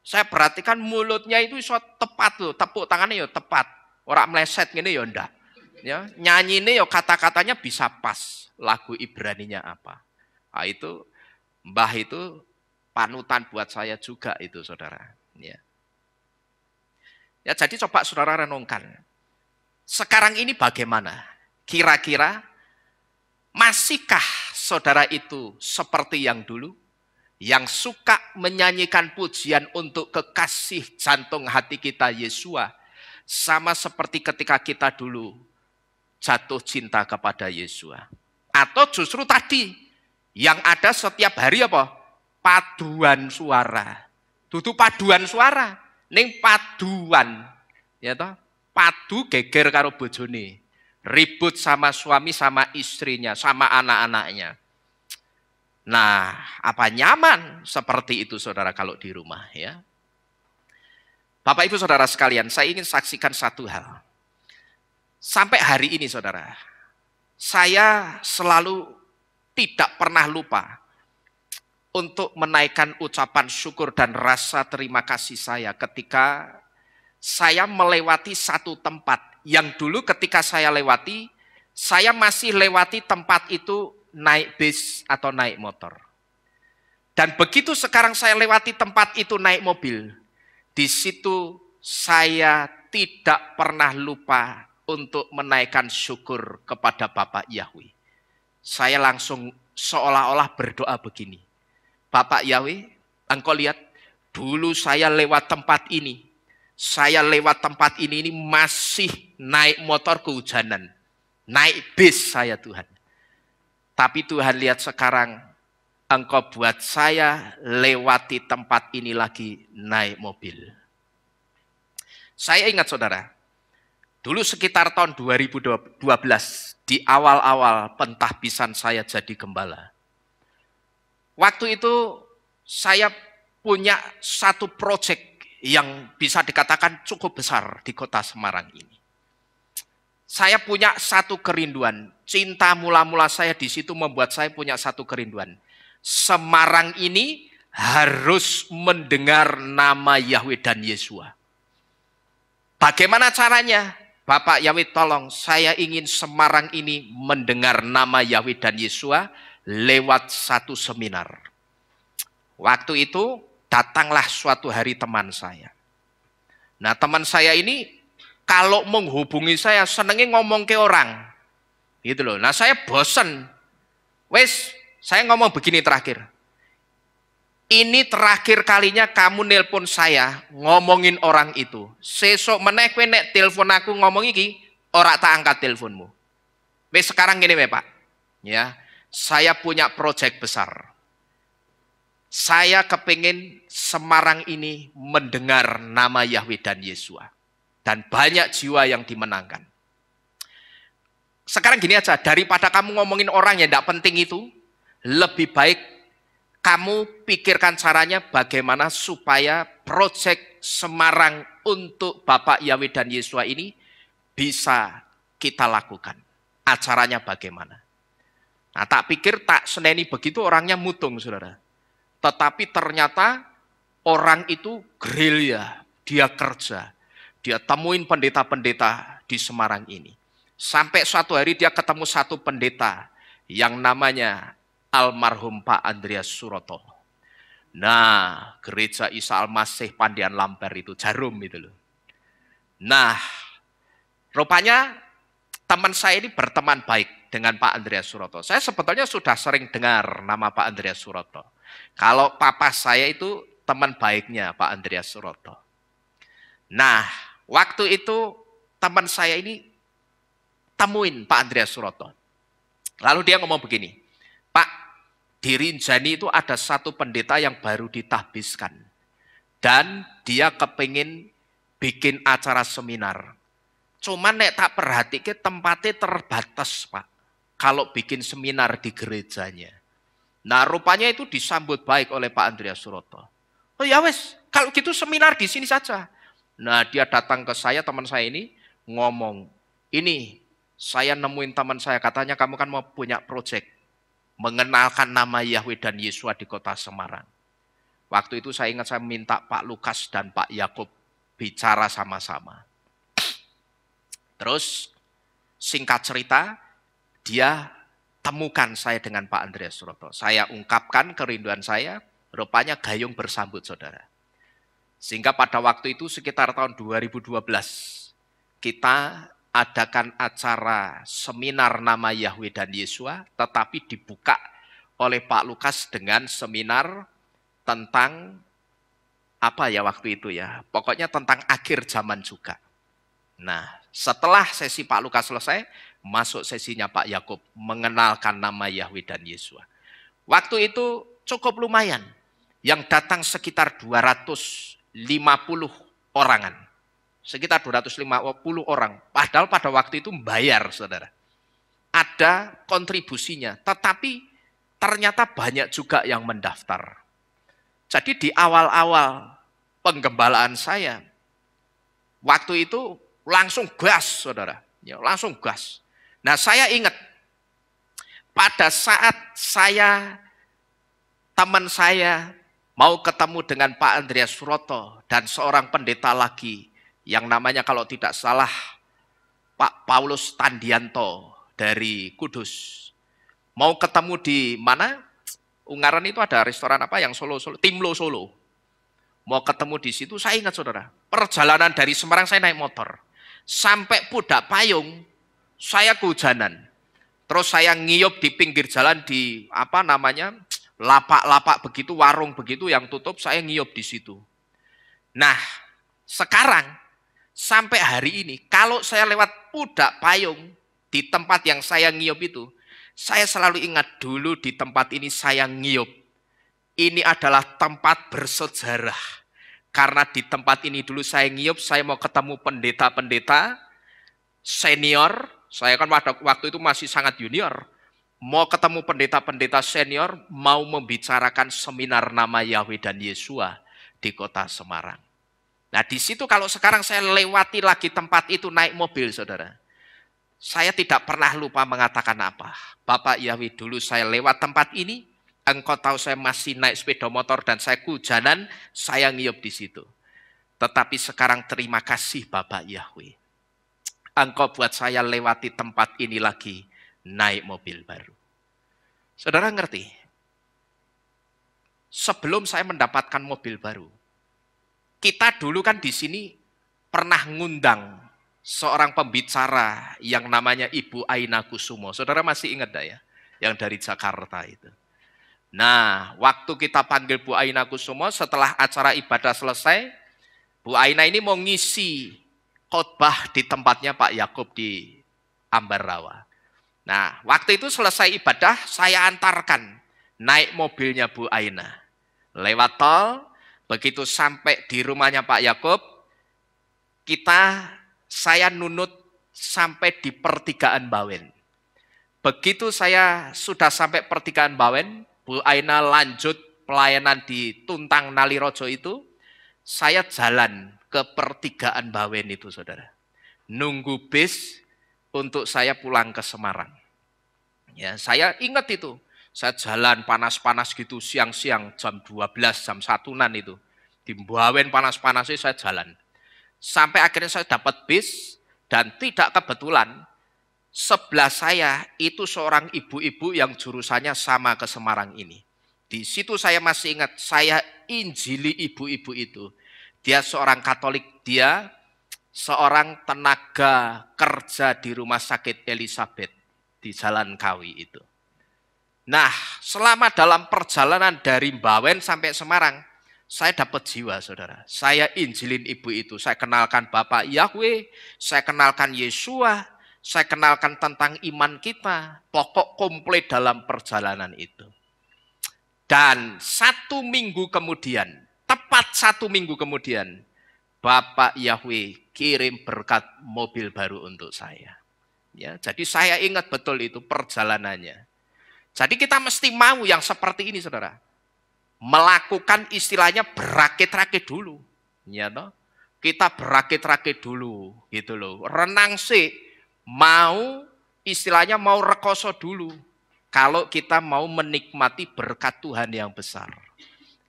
Saya perhatikan mulutnya itu iso tepat loh, tepuk tangannya ya tepat. Orang meleset gini ya ndak. Ya, nyanyi ini ya kata-katanya bisa pas. Lagu Ibraninya apa. Nah, itu mbah itu panutan buat saya juga itu saudara. Ya, ya jadi coba saudara renungkan. Sekarang ini bagaimana? Kira-kira masihkah saudara itu seperti yang dulu? Yang suka menyanyikan pujian untuk kekasih jantung hati kita Yesua, sama seperti ketika kita dulu jatuh cinta kepada Yesua. Atau justru tadi yang ada setiap hari apa? Paduan suara. Dudu paduan suara, ning paduan. Ya toh? Padu geger karo bojone. Ribut sama suami, sama istrinya, sama anak-anaknya. Nah, apa nyaman seperti itu saudara kalau di rumah ya? Bapak Ibu saudara sekalian, saya ingin saksikan satu hal. Sampai hari ini saudara, saya selalu tidak pernah lupa untuk menaikkan ucapan syukur dan rasa terima kasih saya ketika saya melewati satu tempat yang dulu ketika saya lewati, saya masih lewati tempat itu naik bis atau naik motor. Dan begitu sekarang saya lewati tempat itu naik mobil, di situ saya tidak pernah lupa untuk menaikkan syukur kepada Bapak Yahweh. Saya langsung seolah-olah berdoa begini. Bapak Yahweh, engkau lihat, dulu saya lewat tempat ini. Saya lewat tempat ini masih naik motor kehujanan. Naik bis saya Tuhan. Tapi Tuhan lihat sekarang, engkau buat saya lewati tempat ini lagi naik mobil. Saya ingat saudara, dulu sekitar tahun 2012, di awal-awal pentahbisan saya jadi gembala. Waktu itu saya punya satu proyek yang bisa dikatakan cukup besar di kota Semarang ini. Saya punya satu kerinduan, cinta mula-mula saya di situ membuat saya punya satu kerinduan. Semarang ini harus mendengar nama Yahweh dan Yesua. Bagaimana caranya? Bapak Yahweh tolong, saya ingin Semarang ini mendengar nama Yahweh dan Yesua lewat satu seminar. Waktu itu datanglah suatu hari teman saya. Nah, teman saya ini kalau menghubungi saya senengnya ngomong ke orang. Gitu loh. Nah, saya bosen. Wes, saya ngomong begini terakhir. Ini terakhir kalinya kamu nelpon saya ngomongin orang itu. Sesok meneh kowe nek telepon aku ngomong iki, ora tak angkat teleponmu. Wes sekarang gini Pak. Ya, saya punya proyek besar. Saya kepingin Semarang ini mendengar nama Yahweh dan Yesua. Dan banyak jiwa yang dimenangkan. Sekarang gini aja, daripada kamu ngomongin orang yang tidak penting itu, lebih baik kamu pikirkan caranya bagaimana supaya proyek Semarang untuk Bapak Yahweh dan Yesua ini bisa kita lakukan. Acaranya bagaimana. Nah, tak pikir tak seneni begitu orangnya mutung, saudara. Tetapi ternyata orang itu gerilya, dia kerja. Dia temuin pendeta-pendeta di Semarang ini. Sampai suatu hari dia ketemu satu pendeta yang namanya almarhum Pak Andreas Suroto. Nah, gereja Isa Al-Masih Pandian Lamper itu, Jarum itu loh. Nah, rupanya teman saya ini berteman baik dengan Pak Andreas Suroto. Saya sebetulnya sudah sering dengar nama Pak Andreas Suroto. Kalau papa saya itu teman baiknya Pak Andreas Suroto. Nah, waktu itu teman saya ini temuin Pak Andreas Suroto. Lalu dia ngomong begini, Pak, di Rinjani itu ada satu pendeta yang baru ditahbiskan. Dan dia kepingin bikin acara seminar. Cuman nek tak perhatikan tempatnya terbatas Pak. Kalau bikin seminar di gerejanya. Nah rupanya itu disambut baik oleh Pak Andreas Suroto. Oh ya wes, kalau gitu seminar di sini saja. Nah dia datang ke saya, teman saya ini ngomong, ini saya nemuin teman saya, katanya kamu kan mau punya proyek mengenalkan nama Yahweh dan Yesua di kota Semarang. Waktu itu saya ingat saya minta Pak Lukas dan Pak Yakub bicara sama-sama. Terus singkat cerita, dia temukan saya dengan Pak Andreas Suroto. Saya ungkapkan kerinduan saya, rupanya gayung bersambut saudara. Sehingga pada waktu itu sekitar tahun 2012 kita adakan acara seminar nama Yahweh dan Yesua, tetapi dibuka oleh Pak Lukas dengan seminar tentang apa ya waktu itu ya, pokoknya tentang akhir zaman juga. Nah, setelah sesi Pak Lukas selesai, masuk sesinya Pak Yakub mengenalkan nama Yahweh dan Yesua. Waktu itu cukup lumayan, yang datang sekitar 250 orangan. Sekitar 250 orang. Padahal pada waktu itu bayar, saudara. Ada kontribusinya, tetapi ternyata banyak juga yang mendaftar. Jadi di awal-awal penggembalaan saya, waktu itu langsung gas, saudara. Ya, langsung gas. Nah saya ingat, pada saat teman saya mau ketemu dengan Pak Andreas Suroto dan seorang pendeta lagi yang namanya kalau tidak salah Pak Paulus Tandianto dari Kudus. Mau ketemu di mana? Ungaran itu ada restoran apa yang Solo, Timlo Solo. Mau ketemu di situ, saya ingat saudara, perjalanan dari Semarang saya naik motor. Sampai Pudak Payung, saya kehujanan. Terus saya ngiyup di pinggir jalan di apa namanya, lapak-lapak begitu, warung begitu yang tutup, saya ngiyup di situ. Nah, sekarang sampai hari ini, kalau saya lewat Pudak Payung di tempat yang saya ngiyup itu, Saya selalu ingat dulu di tempat ini saya ngiyup. Ini adalah tempat bersejarah. Karena di tempat ini dulu saya ngiyup, saya mau ketemu pendeta-pendeta senior. Saya kan waktu itu masih sangat junior. Mau ketemu pendeta-pendeta senior, mau membicarakan seminar nama Yahweh dan Yesua di kota Semarang. Nah di situ kalau sekarang saya lewati lagi tempat itu naik mobil, saudara. Saya tidak pernah lupa mengatakan apa. Bapak Yahweh, dulu saya lewat tempat ini, engkau tahu saya masih naik sepeda motor dan saya kehujanan, saya ngiyup di situ. Tetapi sekarang terima kasih Bapak Yahweh. Engkau buat saya lewati tempat ini lagi, naik mobil baru. Saudara ngerti? Sebelum saya mendapatkan mobil baru, kita dulu kan di sini pernah ngundang seorang pembicara yang namanya Ibu Aina Kusumo. Saudara masih ingat ya? Yang dari Jakarta itu. Nah, waktu kita panggil Bu Aina Kusumo, setelah acara ibadah selesai, Bu Aina ini mau ngisi khotbah di tempatnya Pak Yakub di Ambarawa. Nah, waktu itu selesai ibadah, saya antarkan naik mobilnya Bu Aina. Lewat tol, begitu sampai di rumahnya Pak Yakub, saya nunut sampai di pertigaan Bawen. Begitu saya sudah sampai pertigaan Bawen, Bu Aina lanjut pelayanan di Tuntang Nalirojo itu, saya jalan ke pertigaan Bawen itu, saudara. Nunggu bis untuk saya pulang ke Semarang. Ya, saya ingat itu. Saya jalan panas-panas gitu siang-siang jam 12, jam 1-an itu. Di Bawen panas-panasnya saya jalan. Sampai akhirnya saya dapat bis dan tidak kebetulan sebelah saya itu seorang ibu-ibu yang jurusannya sama ke Semarang ini. Di situ saya masih ingat, saya injili ibu-ibu itu. Dia seorang Katolik, dia seorang tenaga kerja di Rumah Sakit Elizabeth di Jalan Kawi itu. Nah, selama dalam perjalanan dari Bawen sampai Semarang, saya dapat jiwa, saudara. Saya injilin ibu itu. Saya kenalkan Bapak Yahweh, saya kenalkan Yesua, saya kenalkan tentang iman kita. Pokok komplit dalam perjalanan itu. Dan 1 minggu kemudian, tepat 1 minggu kemudian, Bapak Yahweh kirim berkat mobil baru untuk saya. Ya, jadi saya ingat betul itu perjalanannya. Jadi kita mesti mau yang seperti ini, saudara. Melakukan istilahnya berakit-rakit dulu. Ya, toh? Kita berakit-rakit dulu, gitu loh. Renang sih, mau istilahnya mau rekoso dulu. Kalau kita mau menikmati berkat Tuhan yang besar.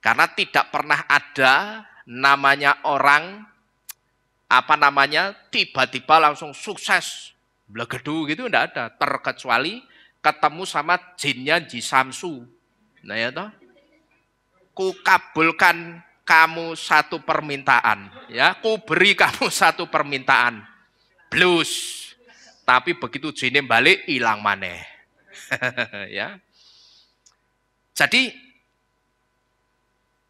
Karena tidak pernah ada namanya orang, tiba-tiba langsung sukses. Blegedu gitu enggak ada. Terkecuali ketemu sama jinnya Ji Samsu. Nah ya toh. Kukabulkan kamu satu permintaan, ya, ku beri kamu satu permintaan, blus. Tapi begitu jinnya balik, hilang maneh. Ya. Jadi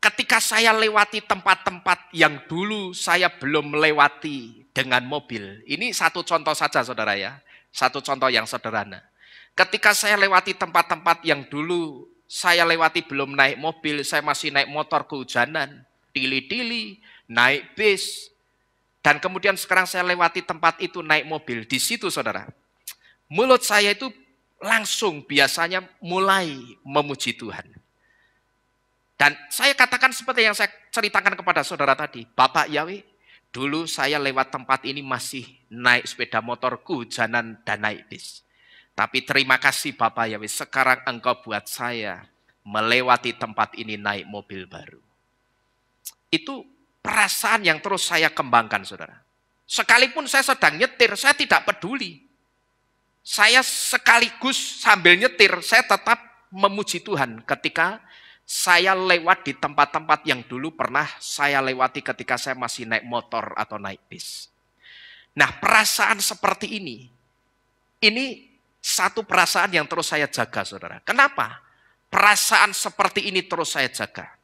ketika saya lewati tempat-tempat yang dulu saya belum melewati dengan mobil, ini satu contoh saja, saudara ya, satu contoh yang sederhana. Ketika saya lewati tempat-tempat yang dulu saya lewati belum naik mobil, saya masih naik motor kehujanan, tili-tili, naik bis. Dan kemudian sekarang saya lewati tempat itu naik mobil. Di situ, saudara, mulut saya itu langsung biasanya mulai memuji Tuhan. Dan saya katakan seperti yang saya ceritakan kepada saudara tadi, Bapak Yahweh, dulu saya lewat tempat ini masih naik sepeda motor kehujanan dan naik bis. Tapi terima kasih Bapak Yahweh, sekarang Engkau buat saya melewati tempat ini naik mobil baru. Itu perasaan yang terus saya kembangkan, saudara. Sekalipun saya sedang nyetir, saya tidak peduli. Saya sekaligus sambil nyetir, saya tetap memuji Tuhan ketika saya lewat di tempat-tempat yang dulu pernah saya lewati ketika saya masih naik motor atau naik bis. Nah, perasaan seperti ini satu perasaan yang terus saya jaga, saudara. Kenapa? Perasaan seperti ini terus saya jaga.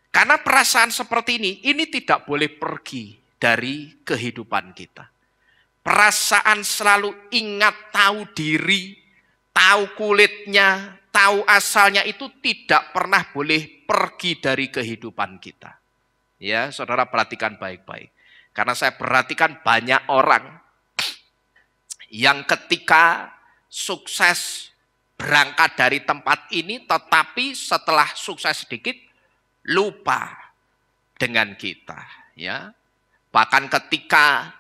Karena perasaan seperti ini tidak boleh pergi dari kehidupan kita. Perasaan selalu ingat tahu diri, tahu kulitnya, tahu asalnya itu tidak pernah boleh pergi dari kehidupan kita. Ya, saudara perhatikan baik-baik. Karena saya perhatikan banyak orang yang ketika sukses berangkat dari tempat ini, tetapi setelah sukses sedikit lupa dengan kita. Ya, bahkan ketika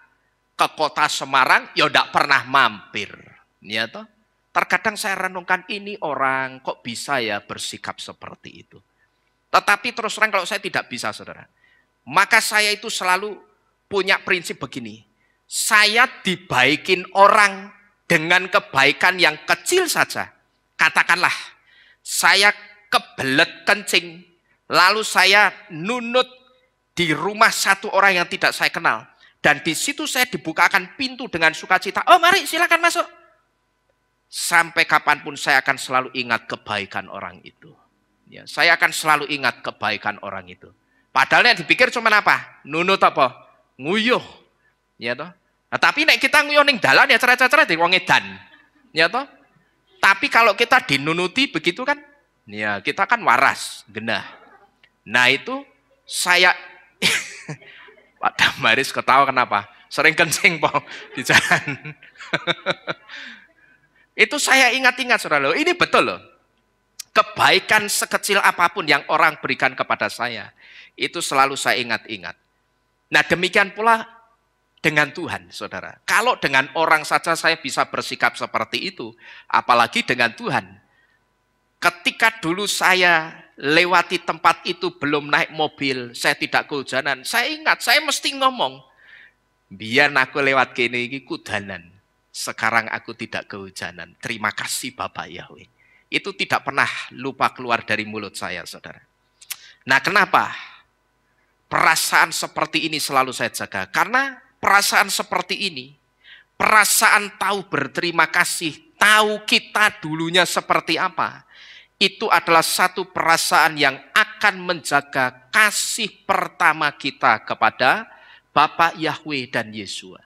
ke kota Semarang, ya tidak pernah mampir. Ya toh? Terkadang saya renungkan ini orang kok bisa ya bersikap seperti itu. Tetapi terus terang kalau saya tidak bisa, saudara. Maka saya itu selalu punya prinsip begini. Saya dibaikin orang dengan kebaikan yang kecil saja. Katakanlah, saya kebelet kencing, lalu saya nunut di rumah satu orang yang tidak saya kenal. Dan di situ saya dibukakan pintu dengan sukacita. Oh mari silakan masuk. Sampai kapanpun saya akan selalu ingat kebaikan orang itu. Ya, saya akan selalu ingat kebaikan orang itu. Padahal yang dipikir cuma apa? Nunut apa? Nguyuh. Ya toh. Nah, tapi nek kita nguyuh ning dalan ya cerah-cerah di wong edan. Ya toh. Tapi kalau kita dinunuti begitu kan? Ya, kita kan waras, genah. Nah, itu saya Pak Damaris ketawa kenapa? Sering kencing po di jalan. Itu saya ingat-ingat saudara. Ini betul loh. Kebaikan sekecil apapun yang orang berikan kepada saya, itu selalu saya ingat-ingat. Nah demikian pula dengan Tuhan saudara. Kalau dengan orang saja saya bisa bersikap seperti itu, apalagi dengan Tuhan. Ketika dulu saya lewati tempat itu belum naik mobil, saya tidak kehujanan. Saya ingat, saya mesti ngomong, biar aku lewat kene iki kudanan. Sekarang aku tidak kehujanan. Terima kasih Bapak Yahweh. Itu tidak pernah lupa keluar dari mulut saya, saudara. Nah, kenapa? Perasaan seperti ini selalu saya jaga. Karena perasaan seperti ini, perasaan tahu berterima kasih, tahu kita dulunya seperti apa, itu adalah satu perasaan yang akan menjaga kasih pertama kita kepada Bapak Yahweh dan Yesua.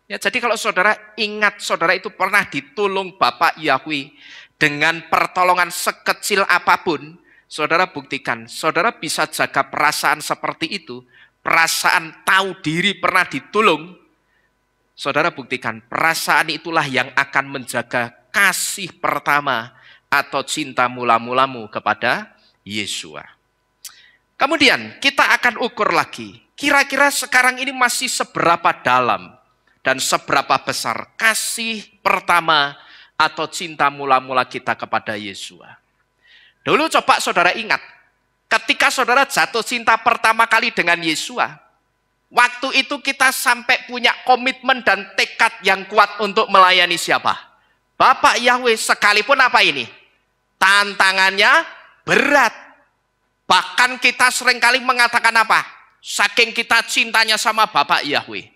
Ya, jadi kalau saudara ingat saudara itu pernah ditolong Bapak Yahweh dengan pertolongan sekecil apapun, saudara buktikan, saudara bisa jaga perasaan seperti itu, perasaan tahu diri pernah ditolong, saudara buktikan, perasaan itulah yang akan menjaga kasih pertama atau cinta mula-mulamu kepada Yesua. Kemudian kita akan ukur lagi, kira-kira sekarang ini masih seberapa dalam dan seberapa besar kasih pertama atau cinta mula-mula kita kepada Yesua. Dulu coba saudara ingat, ketika saudara jatuh cinta pertama kali dengan Yesua, waktu itu kita sampai punya komitmen dan tekad yang kuat untuk melayani siapa? Bapak Yahweh, sekalipun apa ini? Tantangannya berat. Bahkan kita seringkali mengatakan apa? Saking kita cintanya sama Bapak Yahweh.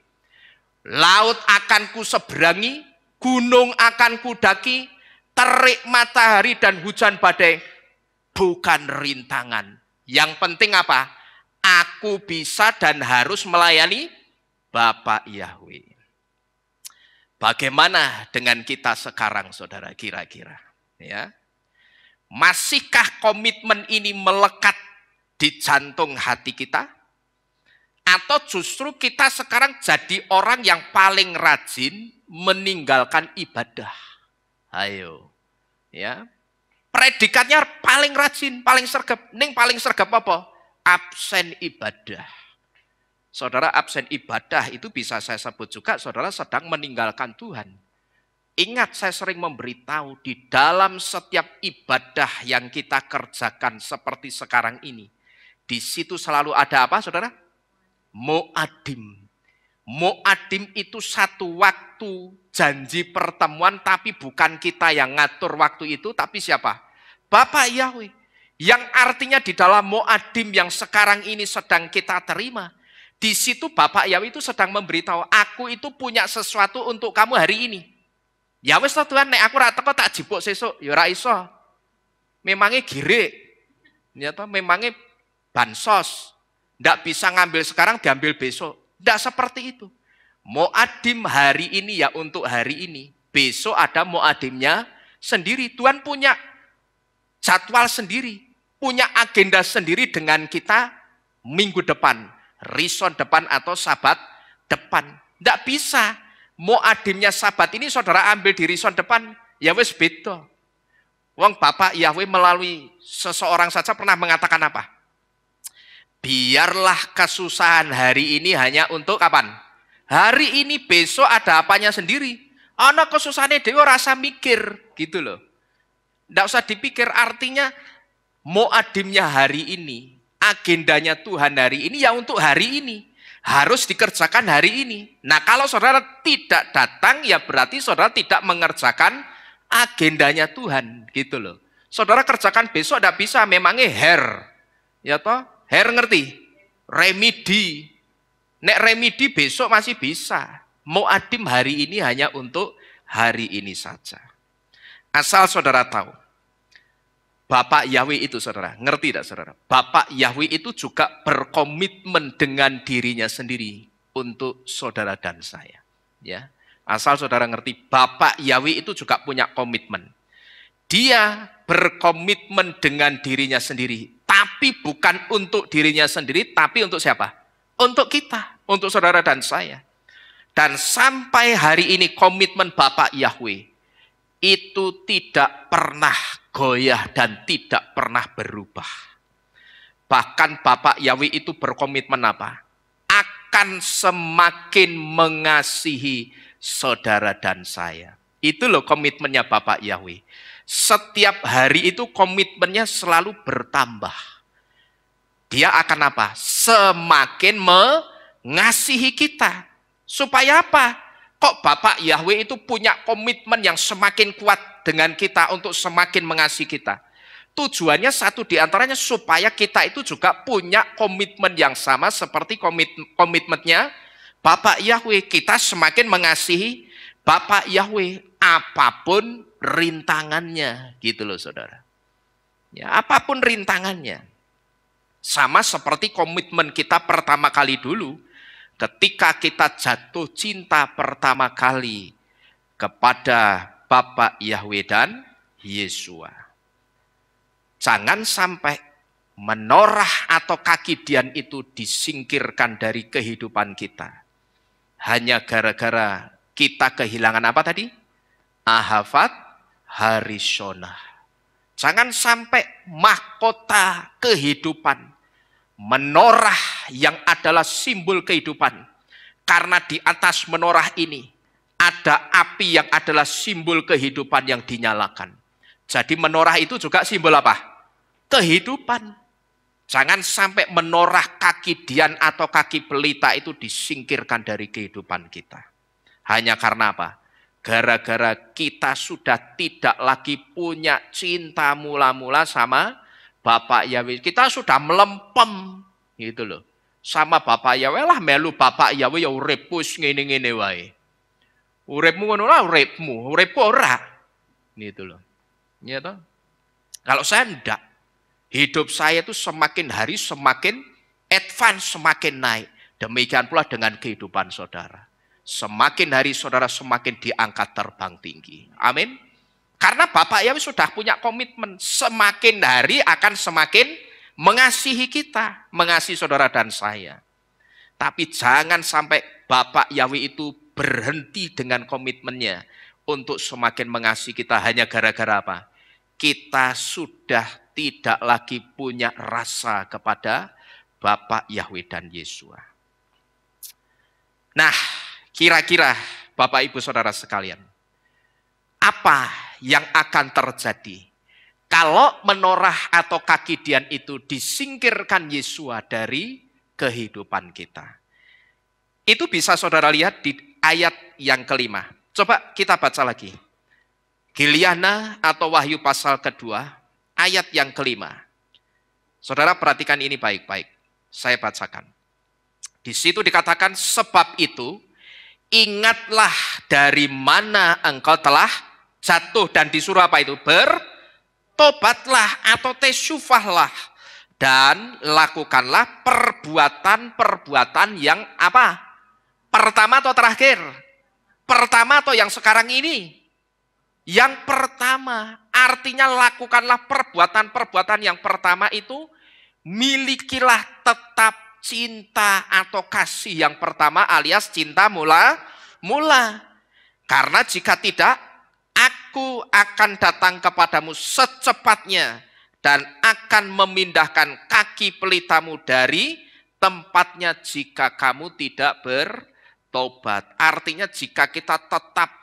Laut akan ku seberangi, gunung akan ku daki, terik matahari dan hujan badai bukan rintangan. Yang penting apa? Aku bisa dan harus melayani Bapak Yahweh. Bagaimana dengan kita sekarang, saudara, kira-kira? Ya. Masihkah komitmen ini melekat di jantung hati kita? Atau justru kita sekarang jadi orang yang paling rajin meninggalkan ibadah? Ayo. Ya. Predikatnya paling rajin, paling sergap. Ning paling sergap apa? Absen ibadah. Saudara, absen ibadah itu bisa saya sebut juga saudara sedang meninggalkan Tuhan. Ingat, saya sering memberitahu di dalam setiap ibadah yang kita kerjakan seperti sekarang ini. Di situ selalu ada apa, saudara? Mu'adim. Mu'adim itu satu waktu janji pertemuan, tapi bukan kita yang ngatur waktu itu, tapi siapa? Bapak Yahweh. Yang artinya di dalam mu'adim yang sekarang ini sedang kita terima. Di situ Bapak Yahweh itu sedang memberitahu, aku itu punya sesuatu untuk kamu hari ini. Ya wis to Tuhan, nek aku ra teko tak jipuk sesuk, ya ora iso. Memangnya girik. Ya toh, memangnya bansos. Ndak bisa ngambil sekarang diambil besok. Ndak seperti itu. Mu'adim hari ini ya untuk hari ini. Besok ada mu'adimnya sendiri. Tuhan punya jadwal sendiri, punya agenda sendiri dengan kita minggu depan, rison depan atau sabat depan. Tidak bisa. Mau adimnya sabat ini saudara ambil di rison depan, ya wes beda. Wong Bapak Yahweh melalui seseorang saja pernah mengatakan apa? Biarlah kesusahan hari ini hanya untuk kapan? Hari ini, besok ada apanya sendiri. Ana kesusahannya dewa rasa mikir, gitu loh. Tidak usah dipikir, artinya mau adimnya hari ini, agendanya Tuhan hari ini ya untuk hari ini. Harus dikerjakan hari ini. Nah kalau saudara tidak datang, ya berarti saudara tidak mengerjakan agendanya Tuhan, gitu loh. Saudara kerjakan besok tidak bisa, memangnya ya toh? Ngerti? Remedi. Nek remedi besok masih bisa. Mau adim hari ini hanya untuk hari ini saja. Asal saudara tahu, Bapak Yahweh itu saudara, ngerti tidak saudara? Bapak Yahweh itu juga berkomitmen dengan dirinya sendiri untuk saudara dan saya. Ya, asal saudara ngerti, Bapak Yahweh itu juga punya komitmen. Dia berkomitmen dengan dirinya sendiri, tapi bukan untuk dirinya sendiri, tapi untuk siapa? Untuk kita, untuk saudara dan saya. Dan sampai hari ini komitmen Bapak Yahweh itu tidak pernah goyah dan tidak pernah berubah. Bahkan Bapak Yahweh itu berkomitmen apa? Akan semakin mengasihi saudara dan saya. Itu loh komitmennya Bapak Yahweh. Setiap hari itu komitmennya selalu bertambah. Dia akan apa? Semakin mengasihi kita. Supaya apa? Kok Bapak Yahweh itu punya komitmen yang semakin kuat dengan kita untuk semakin mengasihi kita? Tujuannya satu diantaranya supaya kita itu juga punya komitmen yang sama seperti komitmennya Bapak Yahweh. Kita semakin mengasihi Bapak Yahweh apapun rintangannya, gitu loh saudara. Ya, apapun rintangannya. Sama seperti komitmen kita pertama kali dulu, ketika kita jatuh cinta pertama kali kepada Bapak Yahweh dan Yesua. Jangan sampai menorah atau kaki dian itu disingkirkan dari kehidupan kita. Hanya gara-gara kita kehilangan apa tadi? Ahafat Harishonah. Jangan sampai mahkota kehidupan, menorah yang adalah simbol kehidupan. Karena di atas menorah ini ada api yang adalah simbol kehidupan yang dinyalakan. Jadi menorah itu juga simbol apa? Kehidupan. Jangan sampai menorah kaki dian atau kaki pelita itu disingkirkan dari kehidupan kita. Hanya karena apa? Gara-gara kita sudah tidak lagi punya cinta mula-mula sama Bapak Yahweh. Kita sudah melempem gitu loh. Sama Bapak Yahweh lah, melu Bapak Yahweh ya uripus ngene-ngene wae. Uripmu ngono lah uripmu, uripku ora. Gitu loh. Ya toh? Kalau saya enggak. Hidup saya itu semakin hari semakin advance, semakin naik. Demikian pula dengan kehidupan saudara. Semakin hari saudara semakin diangkat terbang tinggi. Amin. Karena Bapak Yahweh sudah punya komitmen. Semakin hari akan semakin mengasihi kita. Mengasihi saudara dan saya. Tapi jangan sampai Bapak Yahweh itu berhenti dengan komitmennya. Untuk semakin mengasihi kita hanya gara-gara apa? Kita sudah tidak lagi punya rasa kepada Bapak Yahweh dan Yesua. Nah, kira-kira Bapak Ibu Saudara sekalian, apa yang akan terjadi kalau menorah atau kaki dian itu disingkirkan Yesua dari kehidupan kita? Itu bisa saudara lihat di ayat yang kelima. Coba kita baca lagi. Giliana atau Wahyu pasal kedua, ayat yang kelima. Saudara perhatikan ini baik-baik. Saya bacakan. Di situ dikatakan, sebab itu ingatlah dari mana engkau telah jatuh dan disuruh apa itu? Bertobatlah atau tesyufahlah dan lakukanlah perbuatan-perbuatan yang apa? Pertama atau terakhir? Pertama atau yang sekarang ini? Yang pertama, artinya lakukanlah perbuatan-perbuatan yang pertama itu, milikilah tetap cinta atau kasih yang pertama alias cinta mula. Karena jika tidak, aku akan datang kepadamu secepatnya dan akan memindahkan kaki pelitamu dari tempatnya jika kamu tidak bertobat. Artinya jika kita tetap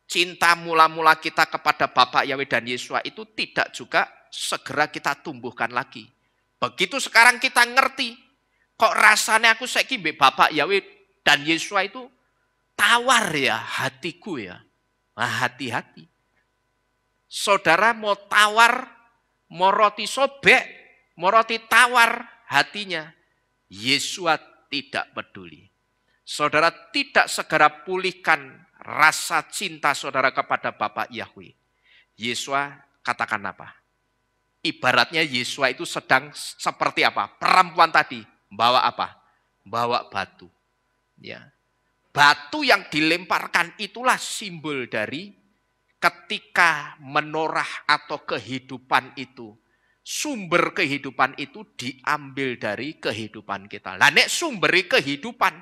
cinta mula-mula kita kepada Bapak Yahweh dan Yesua itu tidak juga segera kita tumbuhkan lagi. Begitu sekarang kita ngerti, kok rasanya aku saiki mbek Bapak Yahweh dan Yesua itu tawar ya hatiku ya. Nah, hati-hati. Saudara mau tawar, mau roti sobek, mau roti tawar hatinya, Yesua tidak peduli. Saudara tidak segera pulihkan rasa cinta saudara kepada Bapak Yahweh. Yesua katakan apa? Ibaratnya Yesua itu sedang seperti apa? Perempuan tadi bawa apa? Bawa batu. Ya. Batu yang dilemparkan itulah simbol dari ketika menorah atau kehidupan itu. Sumber kehidupan itu diambil dari kehidupan kita. Lah nek sumberi kehidupan,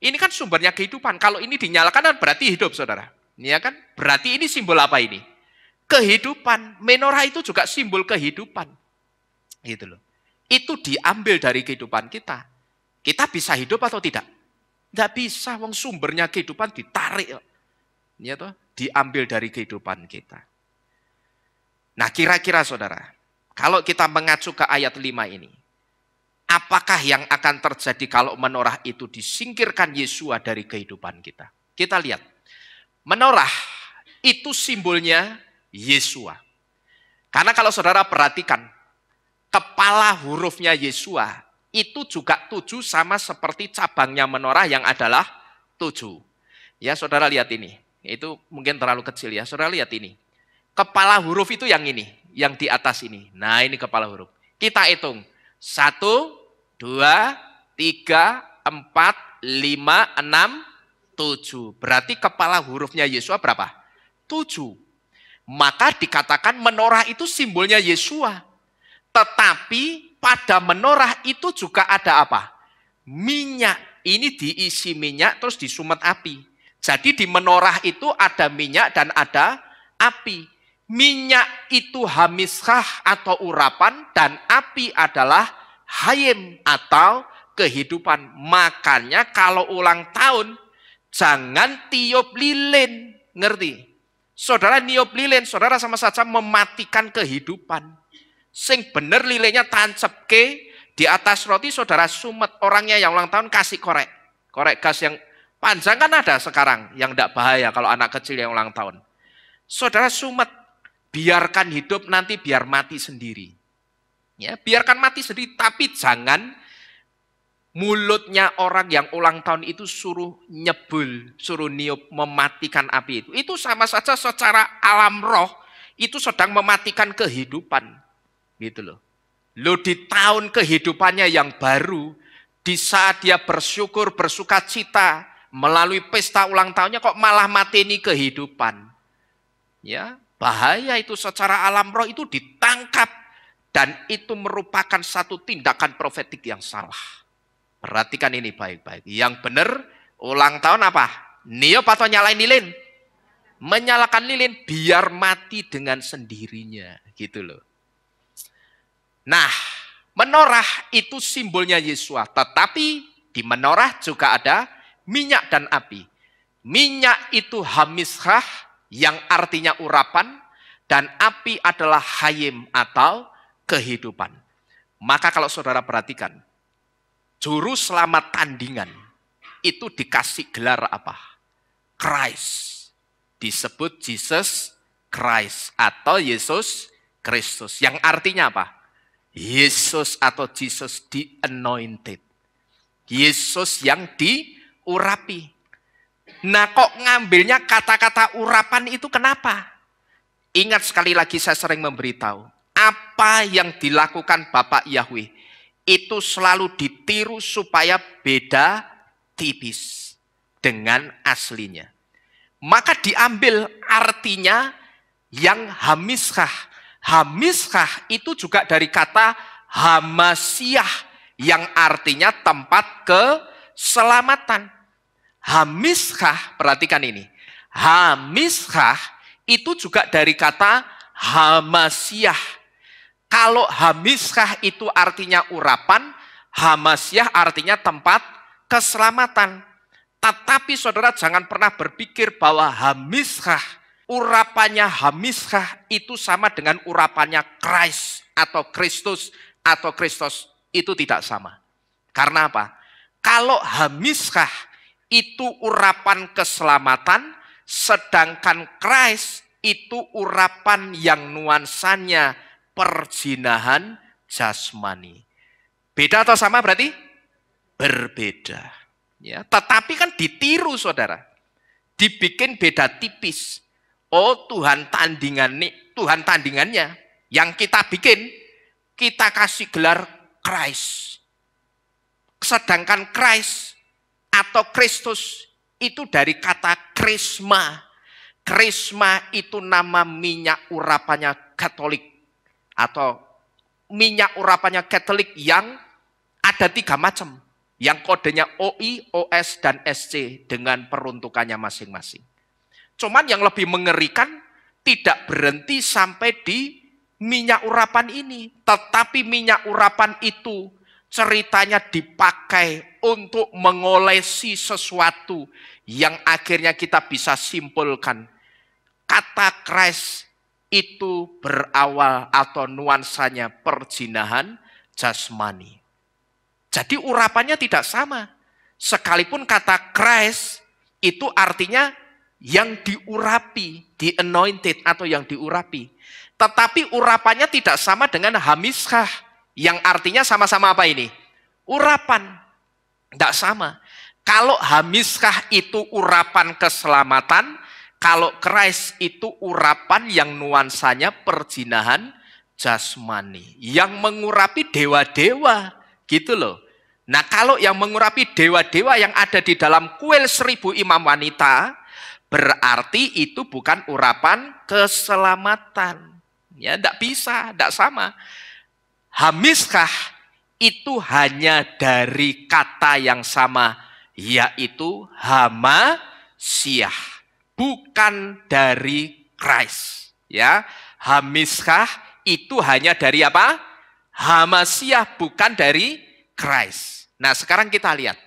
ini kan sumbernya kehidupan. Kalau ini dinyalakan kan berarti hidup, saudara. Ya kan? Berarti ini simbol apa ini? Kehidupan. Menorah itu juga simbol kehidupan. Gitu loh. Itu diambil dari kehidupan kita. Kita bisa hidup atau tidak? Tidak bisa. Wong sumbernya kehidupan ditarik. Ya toh? Diambil dari kehidupan kita. Nah kira-kira saudara, kalau kita mengacu ke ayat 5 ini, apakah yang akan terjadi kalau menorah itu disingkirkan Yesua dari kehidupan kita? Kita lihat. Menorah itu simbolnya Yesua. Karena kalau saudara perhatikan, kepala hurufnya Yesua itu juga 7 sama seperti cabangnya menorah yang adalah 7. Ya saudara lihat ini. Itu mungkin terlalu kecil ya. Saudara lihat ini. Kepala huruf itu yang ini. Yang di atas ini. Nah ini kepala huruf. Kita hitung. 1, 2, 3, 4, 5, 6, 7. Berarti kepala hurufnya Yesua berapa? 7. Maka dikatakan menorah itu simbolnya Yesua. Tetapi pada menorah itu juga ada apa? Minyak. Ini diisi minyak terus disumet api. Jadi di menorah itu ada minyak dan ada api. Minyak itu hamiskah atau urapan dan api adalah hayim atau kehidupan. Makanya kalau ulang tahun jangan tiup lilin. Ngerti? Saudara niup lilin, saudara sama saja mematikan kehidupan. Sing bener lilinnya tancap ke di atas roti, saudara sumet. Orangnya yang ulang tahun kasih korek. Korek gas yang panjang kan ada sekarang, yang tidak bahaya kalau anak kecil yang ulang tahun. Saudara sumet, biarkan hidup nanti biar mati sendiri. Ya, biarkan mati sendiri, tapi jangan mulutnya orang yang ulang tahun itu suruh nyebul, suruh niup, mematikan api itu. Itu sama saja secara alam roh, itu sedang mematikan kehidupan. Gitu loh. Loh di tahun kehidupannya yang baru, di saat dia bersyukur, bersuka cita, melalui pesta ulang tahunnya kok malah mateni kehidupan. Ya, bahaya itu secara alam roh itu ditangkap dan itu merupakan satu tindakan profetik yang salah. Perhatikan ini baik-baik. Yang benar ulang tahun apa? Niup atau nyalain lilin? Menyalakan lilin biar mati dengan sendirinya, gitu loh. Nah, menorah itu simbolnya Yesua, tetapi di menorah juga ada minyak dan api. Minyak itu hamiskah yang artinya urapan dan api adalah hayim atau kehidupan. Maka kalau saudara perhatikan, juru selamat tandingan itu dikasih gelar apa? Christ. Disebut Jesus Christ atau Yesus Kristus. Yang artinya apa? Yesus atau Jesus the anointed. Yesus yang diurapi. Nah kok ngambilnya kata-kata urapan itu kenapa? Ingat sekali lagi saya sering memberitahu. Apa yang dilakukan Bapak Yahweh itu selalu ditiru supaya beda tipis dengan aslinya. maka diambil artinya yang hamiskah. Hamiskah itu juga dari kata hamasiah yang artinya tempat keselamatan. Hamiskah, perhatikan ini. Hamiskah itu juga dari kata hamasiah. Kalau hamiskah itu artinya urapan, hamasiah artinya tempat keselamatan. Tetapi saudara jangan pernah berpikir bahwa hamiskah, urapannya hamiskah itu sama dengan urapannya Christ atau Kristus atau Kristus. Itu tidak sama. Karena apa? Kalau hamiskah itu urapan keselamatan, sedangkan Christ itu urapan yang nuansanya perzinahan jasmani. Beda atau sama berarti? Berbeda. Ya, tetapi kan ditiru saudara. Dibikin beda tipis. Oh Tuhan tandingannya yang kita bikin, kita kasih gelar Christ. Sedangkan Christ atau Kristus itu dari kata krisma. Krisma itu nama minyak urapannya Katolik. Atau minyak urapannya Katolik yang ada 3 macam. Yang kodenya OI, OS, dan SC dengan peruntukannya masing-masing. Cuman yang lebih mengerikan tidak berhenti sampai di minyak urapan ini. Tetapi minyak urapan itu ceritanya dipakai untuk mengolesi sesuatu yang akhirnya kita bisa simpulkan. Kata Christ itu berawal atau nuansanya perzinahan jasmani. Jadi urapannya tidak sama. Sekalipun kata Christ itu artinya yang diurapi, di anointed atau yang diurapi. Tetapi urapannya tidak sama dengan hamiskah. Yang artinya sama-sama apa ini? Urapan. Tidak sama. Kalau hamiskah itu urapan keselamatan, kalau Christ itu urapan yang nuansanya perzinahan jasmani. Yang mengurapi dewa-dewa. Gitu loh. Nah kalau yang mengurapi dewa-dewa yang ada di dalam kuil 1000 imam wanita, berarti itu bukan urapan keselamatan. Ya, tidak bisa, tidak sama. Hamiskah itu hanya dari kata yang sama, yaitu hamasiah, bukan dari Christ. Ya, hamiskah itu hanya dari apa? Hamasiah, bukan dari Christ. Nah, sekarang kita lihat.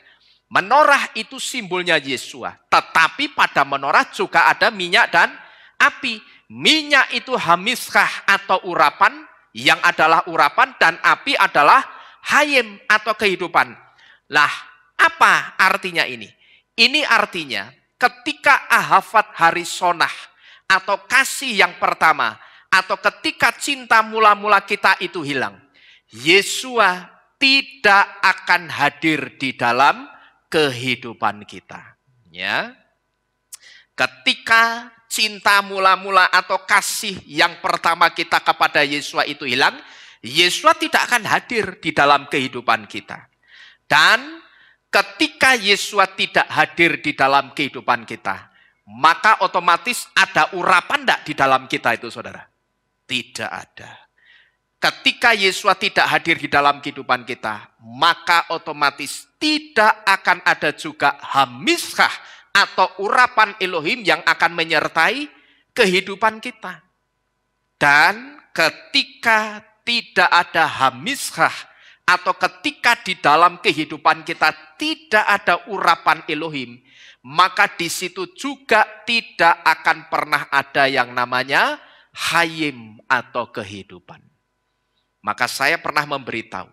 Menorah itu simbolnya Yesua, tetapi pada menorah juga ada minyak dan api. Minyak itu hamiskah atau urapan, yang adalah urapan, dan api adalah hayim atau kehidupan. Lah, apa artinya ini? Ini artinya ketika ahafat harisonah atau kasih yang pertama, atau ketika cinta mula-mula kita itu hilang, Yesua tidak akan hadir di dalam kehidupan kita. Ya. Ketika cinta mula-mula atau kasih yang pertama kita kepada Yesua itu hilang, Yesua tidak akan hadir di dalam kehidupan kita. Dan ketika Yesua tidak hadir di dalam kehidupan kita, maka otomatis ada urapan enggak di dalam kita itu, saudara? Tidak ada. Ketika Yesua tidak hadir di dalam kehidupan kita, maka otomatis tidak akan ada juga hamiskah atau urapan Elohim yang akan menyertai kehidupan kita. Dan ketika tidak ada hamiskah atau ketika di dalam kehidupan kita tidak ada urapan Elohim, maka di situ juga tidak akan pernah ada yang namanya hayim atau kehidupan. Maka saya pernah memberitahu,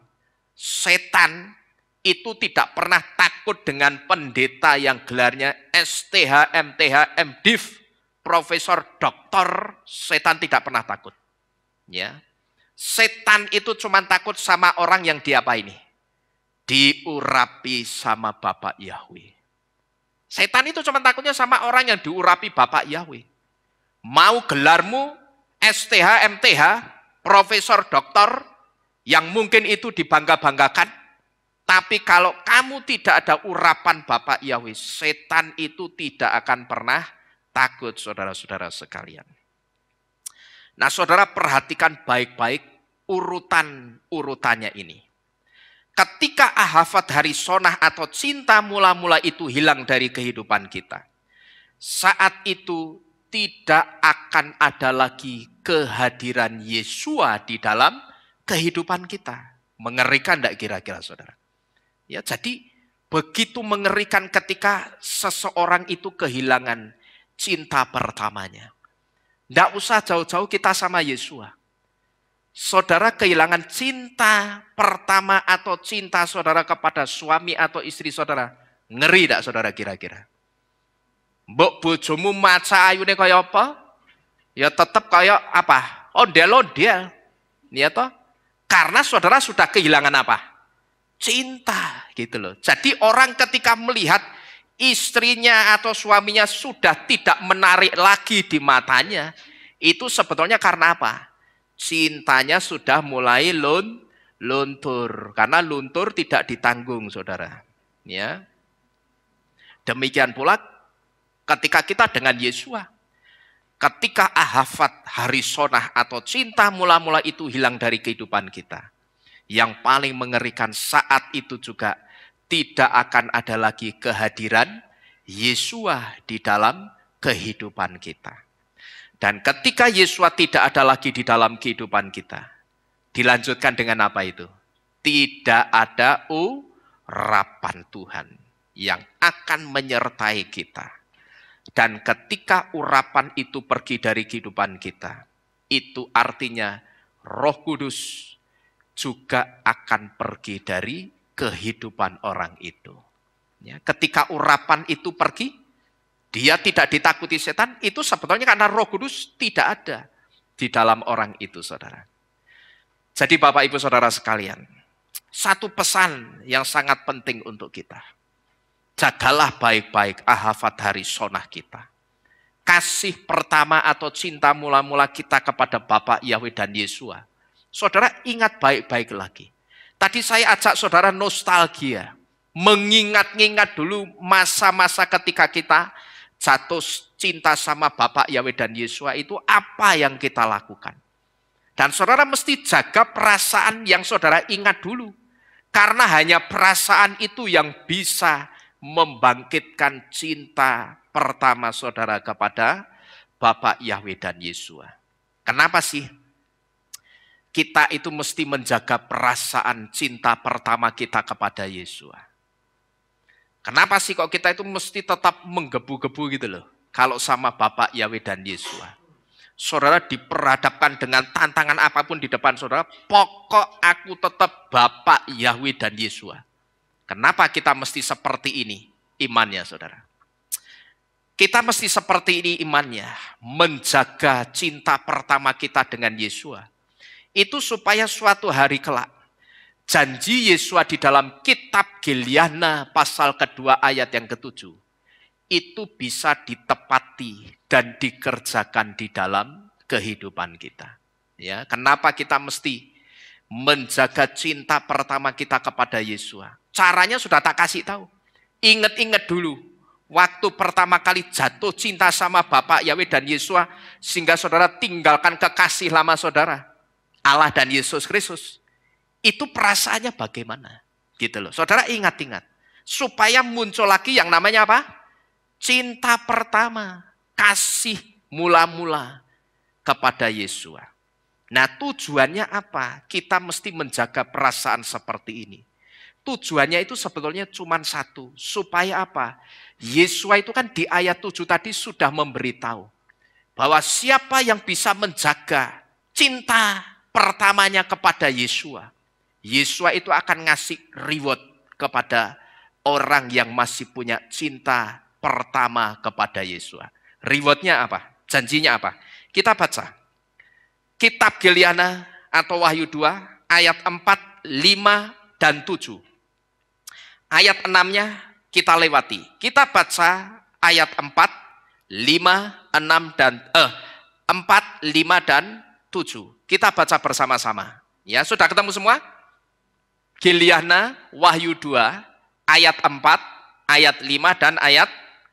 setan itu tidak pernah takut dengan pendeta yang gelarnya STH, MTH, MDiv, Profesor Doktor. Setan tidak pernah takut. Ya, setan itu cuma takut sama orang yang diapa ini? Diurapi sama Bapak Yahweh. Setan itu cuma takutnya sama orang yang diurapi Bapak Yahweh. Mau gelarmu STH, MTH, Profesor Doktor, yang mungkin itu dibangga-banggakan, tapi kalau kamu tidak ada urapan Bapak Yahweh, setan itu tidak akan pernah takut, saudara-saudara sekalian. Nah, saudara perhatikan baik-baik urutannya ini. Ketika ahafat harisonah atau cinta mula-mula itu hilang dari kehidupan kita, saat itu tidak akan ada lagi kehadiran Yesua di dalam kehidupan kita. Mengerikan tidak kira-kira saudara? Ya, jadi begitu mengerikan ketika seseorang itu kehilangan cinta pertamanya. Tidak usah jauh-jauh kita sama Yesua. Saudara kehilangan cinta pertama atau cinta saudara kepada suami atau istri saudara. Ngeri tidak saudara kira-kira? Mbok bojomu maca ayune kaya apa? Ya tetap kaya apa? Ondel-ondel. Ya toh? Karena saudara sudah kehilangan apa? Cinta gitu loh. Jadi orang ketika melihat istrinya atau suaminya sudah tidak menarik lagi di matanya, itu sebetulnya karena apa? Cintanya sudah mulai luntur. Karena luntur tidak ditanggung, saudara. Ya. Demikian pula ketika kita dengan Yesua. Ketika ahafat harisonah atau cinta mula-mula itu hilang dari kehidupan kita. Yang paling mengerikan saat itu juga tidak akan ada lagi kehadiran Yesua di dalam kehidupan kita. Dan ketika Yesua tidak ada lagi di dalam kehidupan kita, dilanjutkan dengan apa itu? Tidak ada urapan Tuhan yang akan menyertai kita. Dan ketika urapan itu pergi dari kehidupan kita, itu artinya Roh Kudus juga akan pergi dari kehidupan orang itu. Ya, ketika urapan itu pergi, dia tidak ditakuti setan, itu sebetulnya karena Roh Kudus tidak ada di dalam orang itu, saudara. Jadi Bapak Ibu Saudara sekalian, satu pesan yang sangat penting untuk kita. Jagalah baik-baik ahafat harisonah kita. Kasih pertama atau cinta mula-mula kita kepada Bapa Yahweh dan Yesua. Saudara ingat baik-baik lagi. Tadi saya ajak saudara nostalgia. Mengingat-ingat dulu masa-masa ketika kita jatuh cinta sama Bapak Yahweh dan Yesua itu apa yang kita lakukan. Dan saudara mesti jaga perasaan yang saudara ingat dulu. Karena hanya perasaan itu yang bisa membangkitkan cinta pertama saudara kepada Bapak Yahweh dan Yesua. Kenapa sih? Kita itu mesti menjaga perasaan cinta pertama kita kepada Yesua. Kenapa sih kok kita itu mesti tetap menggebu-gebu gitu loh. Kalau sama Bapak Yahweh dan Yesua. Saudara diperhadapkan dengan tantangan apapun di depan saudara. Pokok aku tetap Bapak Yahweh dan Yesua. Kenapa kita mesti seperti ini imannya saudara? Kita mesti seperti ini imannya. Menjaga cinta pertama kita dengan Yesua. Itu supaya suatu hari kelak. Janji Yesua di dalam kitab Gilyana pasal kedua ayat yang ke-7 itu bisa ditepati dan dikerjakan di dalam kehidupan kita. Ya, kenapa kita mesti menjaga cinta pertama kita kepada Yesua? Caranya sudah tak kasih tahu. Ingat-ingat dulu waktu pertama kali jatuh cinta sama Bapak Yahweh dan Yesua sehingga saudara tinggalkan kekasih lama saudara, Allah dan Yesus Kristus. Itu perasaannya bagaimana? Gitu loh. Saudara ingat-ingat. Supaya muncul lagi yang namanya apa? Cinta pertama. Kasih mula-mula kepada Yesua. Nah tujuannya apa? Kita mesti menjaga perasaan seperti ini. Tujuannya itu sebetulnya cuma satu. Supaya apa? Yesua itu kan di ayat 7 tadi sudah memberitahu. Bahwa siapa yang bisa menjaga cinta pertamanya kepada Yesua. Yesua itu akan ngasih reward kepada orang yang masih punya cinta pertama kepada Yesua. Rewardnya apa? Janjinya apa? Kita baca. Kitab Gilyana atau Wahyu 2 ayat 4, 5, dan 7. Ayat 6-nya kita lewati. Kita baca ayat 4, 5, 6, dan 4, 5, dan 7. Kita baca bersama-sama. Ya, sudah ketemu semua? Gilyana Wahyu 2 ayat 4, ayat 5 dan ayat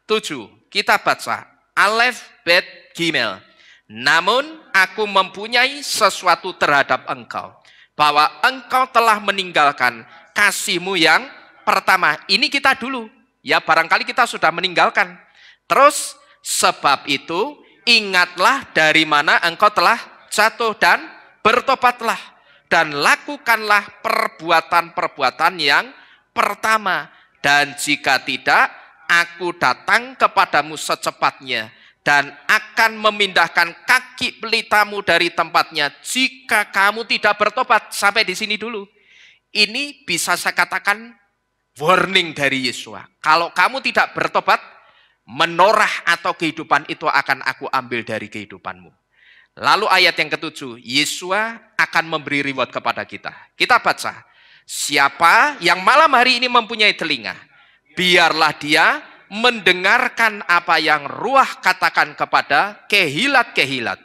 7. Kita baca. Alef, Bet, Gimel. Namun aku mempunyai sesuatu terhadap engkau, bahwa engkau telah meninggalkan kasihmu yang pertama. Ini kita dulu. Ya barangkali kita sudah meninggalkan. Terus sebab itu ingatlah dari mana engkau telah jatuh dan bertobatlah. Dan lakukanlah perbuatan-perbuatan yang pertama. Dan jika tidak, aku datang kepadamu secepatnya dan akan memindahkan kaki pelitamu dari tempatnya jika kamu tidak bertobat. Sampai di sini dulu. Ini bisa saya katakan warning dari Yesua. Kalau kamu tidak bertobat, menorah atau kehidupan itu akan aku ambil dari kehidupanmu. Lalu ayat yang ketujuh, Yesua akan memberi reward kepada kita. Kita baca. Siapa yang malam hari ini mempunyai telinga, biarlah dia mendengarkan apa yang Ruah katakan kepada kehilat-kehilat.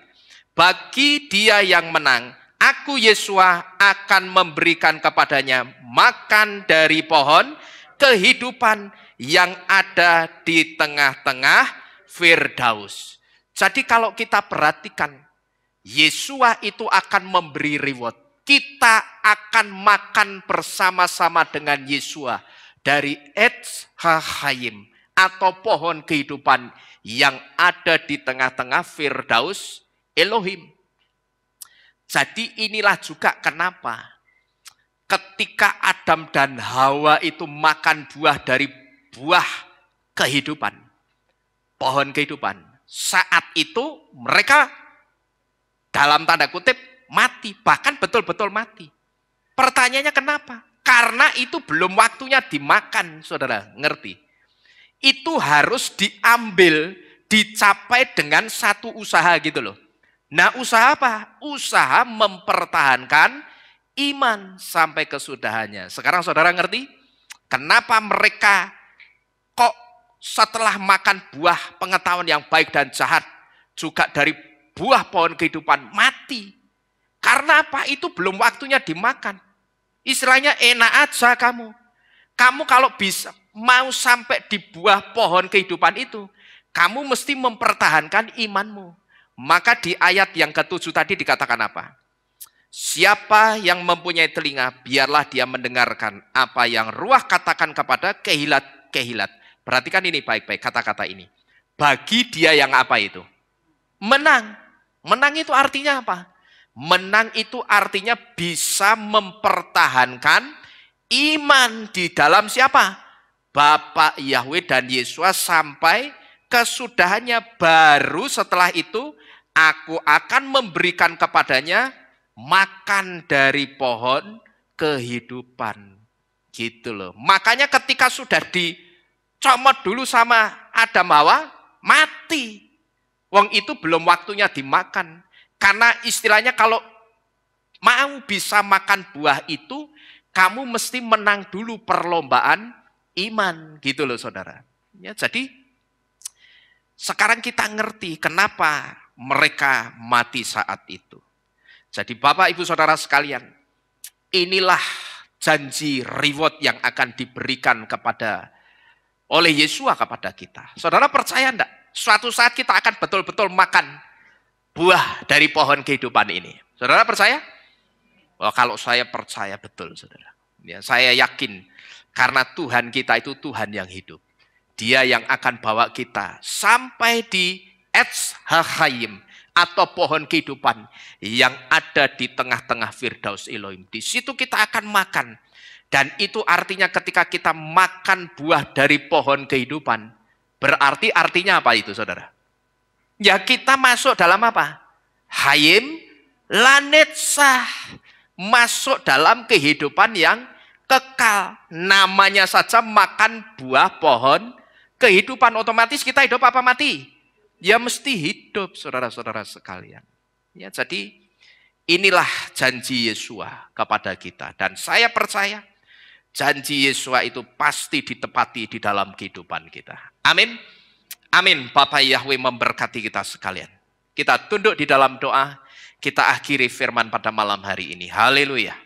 Bagi dia yang menang, aku Yesua akan memberikan kepadanya makan dari pohon kehidupan yang ada di tengah-tengah Firdaus. Jadi kalau kita perhatikan, Yesua itu akan memberi reward. Kita akan makan bersama-sama dengan Yesua dari Etz HaChaim atau pohon kehidupan yang ada di tengah-tengah Firdaus Elohim. Jadi inilah juga kenapa ketika Adam dan Hawa itu makan buah dari buah kehidupan, pohon kehidupan, saat itu mereka dalam tanda kutip mati, bahkan betul-betul mati. Pertanyaannya kenapa? Karena itu belum waktunya dimakan, saudara, ngerti? Itu harus diambil, dicapai dengan satu usaha gitu loh. Nah usaha apa? Usaha mempertahankan iman sampai kesudahannya. Sekarang saudara ngerti? Kenapa mereka kok setelah makan buah pengetahuan yang baik dan jahat, juga dari buah pohon kehidupan mati? Karena apa? Itu belum waktunya dimakan. Istilahnya enak aja kamu. Kamu kalau bisa mau sampai di buah pohon kehidupan itu, kamu mesti mempertahankan imanmu. Maka di ayat yang ke-7 tadi dikatakan apa? Siapa yang mempunyai telinga, biarlah dia mendengarkan apa yang Ruah katakan kepada kehilat-kehilat. Perhatikan ini baik-baik kata-kata ini. Bagi dia yang apa itu? Menang. Menang itu artinya apa? Menang itu artinya bisa mempertahankan iman di dalam siapa? Bapa Yahweh dan Yesus sampai kesudahannya. Baru setelah itu aku akan memberikan kepadanya makan dari pohon kehidupan. Gitu loh. Makanya ketika sudah dicomot dulu sama Adam Hawa, mati. Wong itu belum waktunya dimakan. Karena istilahnya kalau mau bisa makan buah itu, kamu mesti menang dulu perlombaan iman. Gitu loh saudara. Ya, jadi sekarang kita ngerti kenapa mereka mati saat itu. Jadi Bapak Ibu Saudara sekalian, inilah janji reward yang akan diberikan oleh Yesua kepada kita. Saudara percaya enggak? Suatu saat kita akan betul-betul makan buah dari pohon kehidupan ini. Saudara percaya? Wah, kalau saya percaya betul, saudara. Ya, saya yakin karena Tuhan kita itu Tuhan yang hidup. Dia yang akan bawa kita sampai di Etz HaChaim atau pohon kehidupan yang ada di tengah-tengah Firdaus Elohim. Di situ kita akan makan. Dan itu artinya ketika kita makan buah dari pohon kehidupan, berarti artinya apa itu, saudara? Ya kita masuk dalam apa? Hayim Lanetzah. Masuk dalam kehidupan yang kekal. Namanya saja makan buah pohon kehidupan. Otomatis kita hidup apa mati? Ya mesti hidup, saudara-saudara sekalian. Ya, jadi inilah janji Yesua kepada kita. Dan saya percaya janji Yesua itu pasti ditepati di dalam kehidupan kita. Amin. Amin. Bapak Yahweh memberkati kita sekalian. Kita tunduk di dalam doa. Kita akhiri firman pada malam hari ini. Haleluya.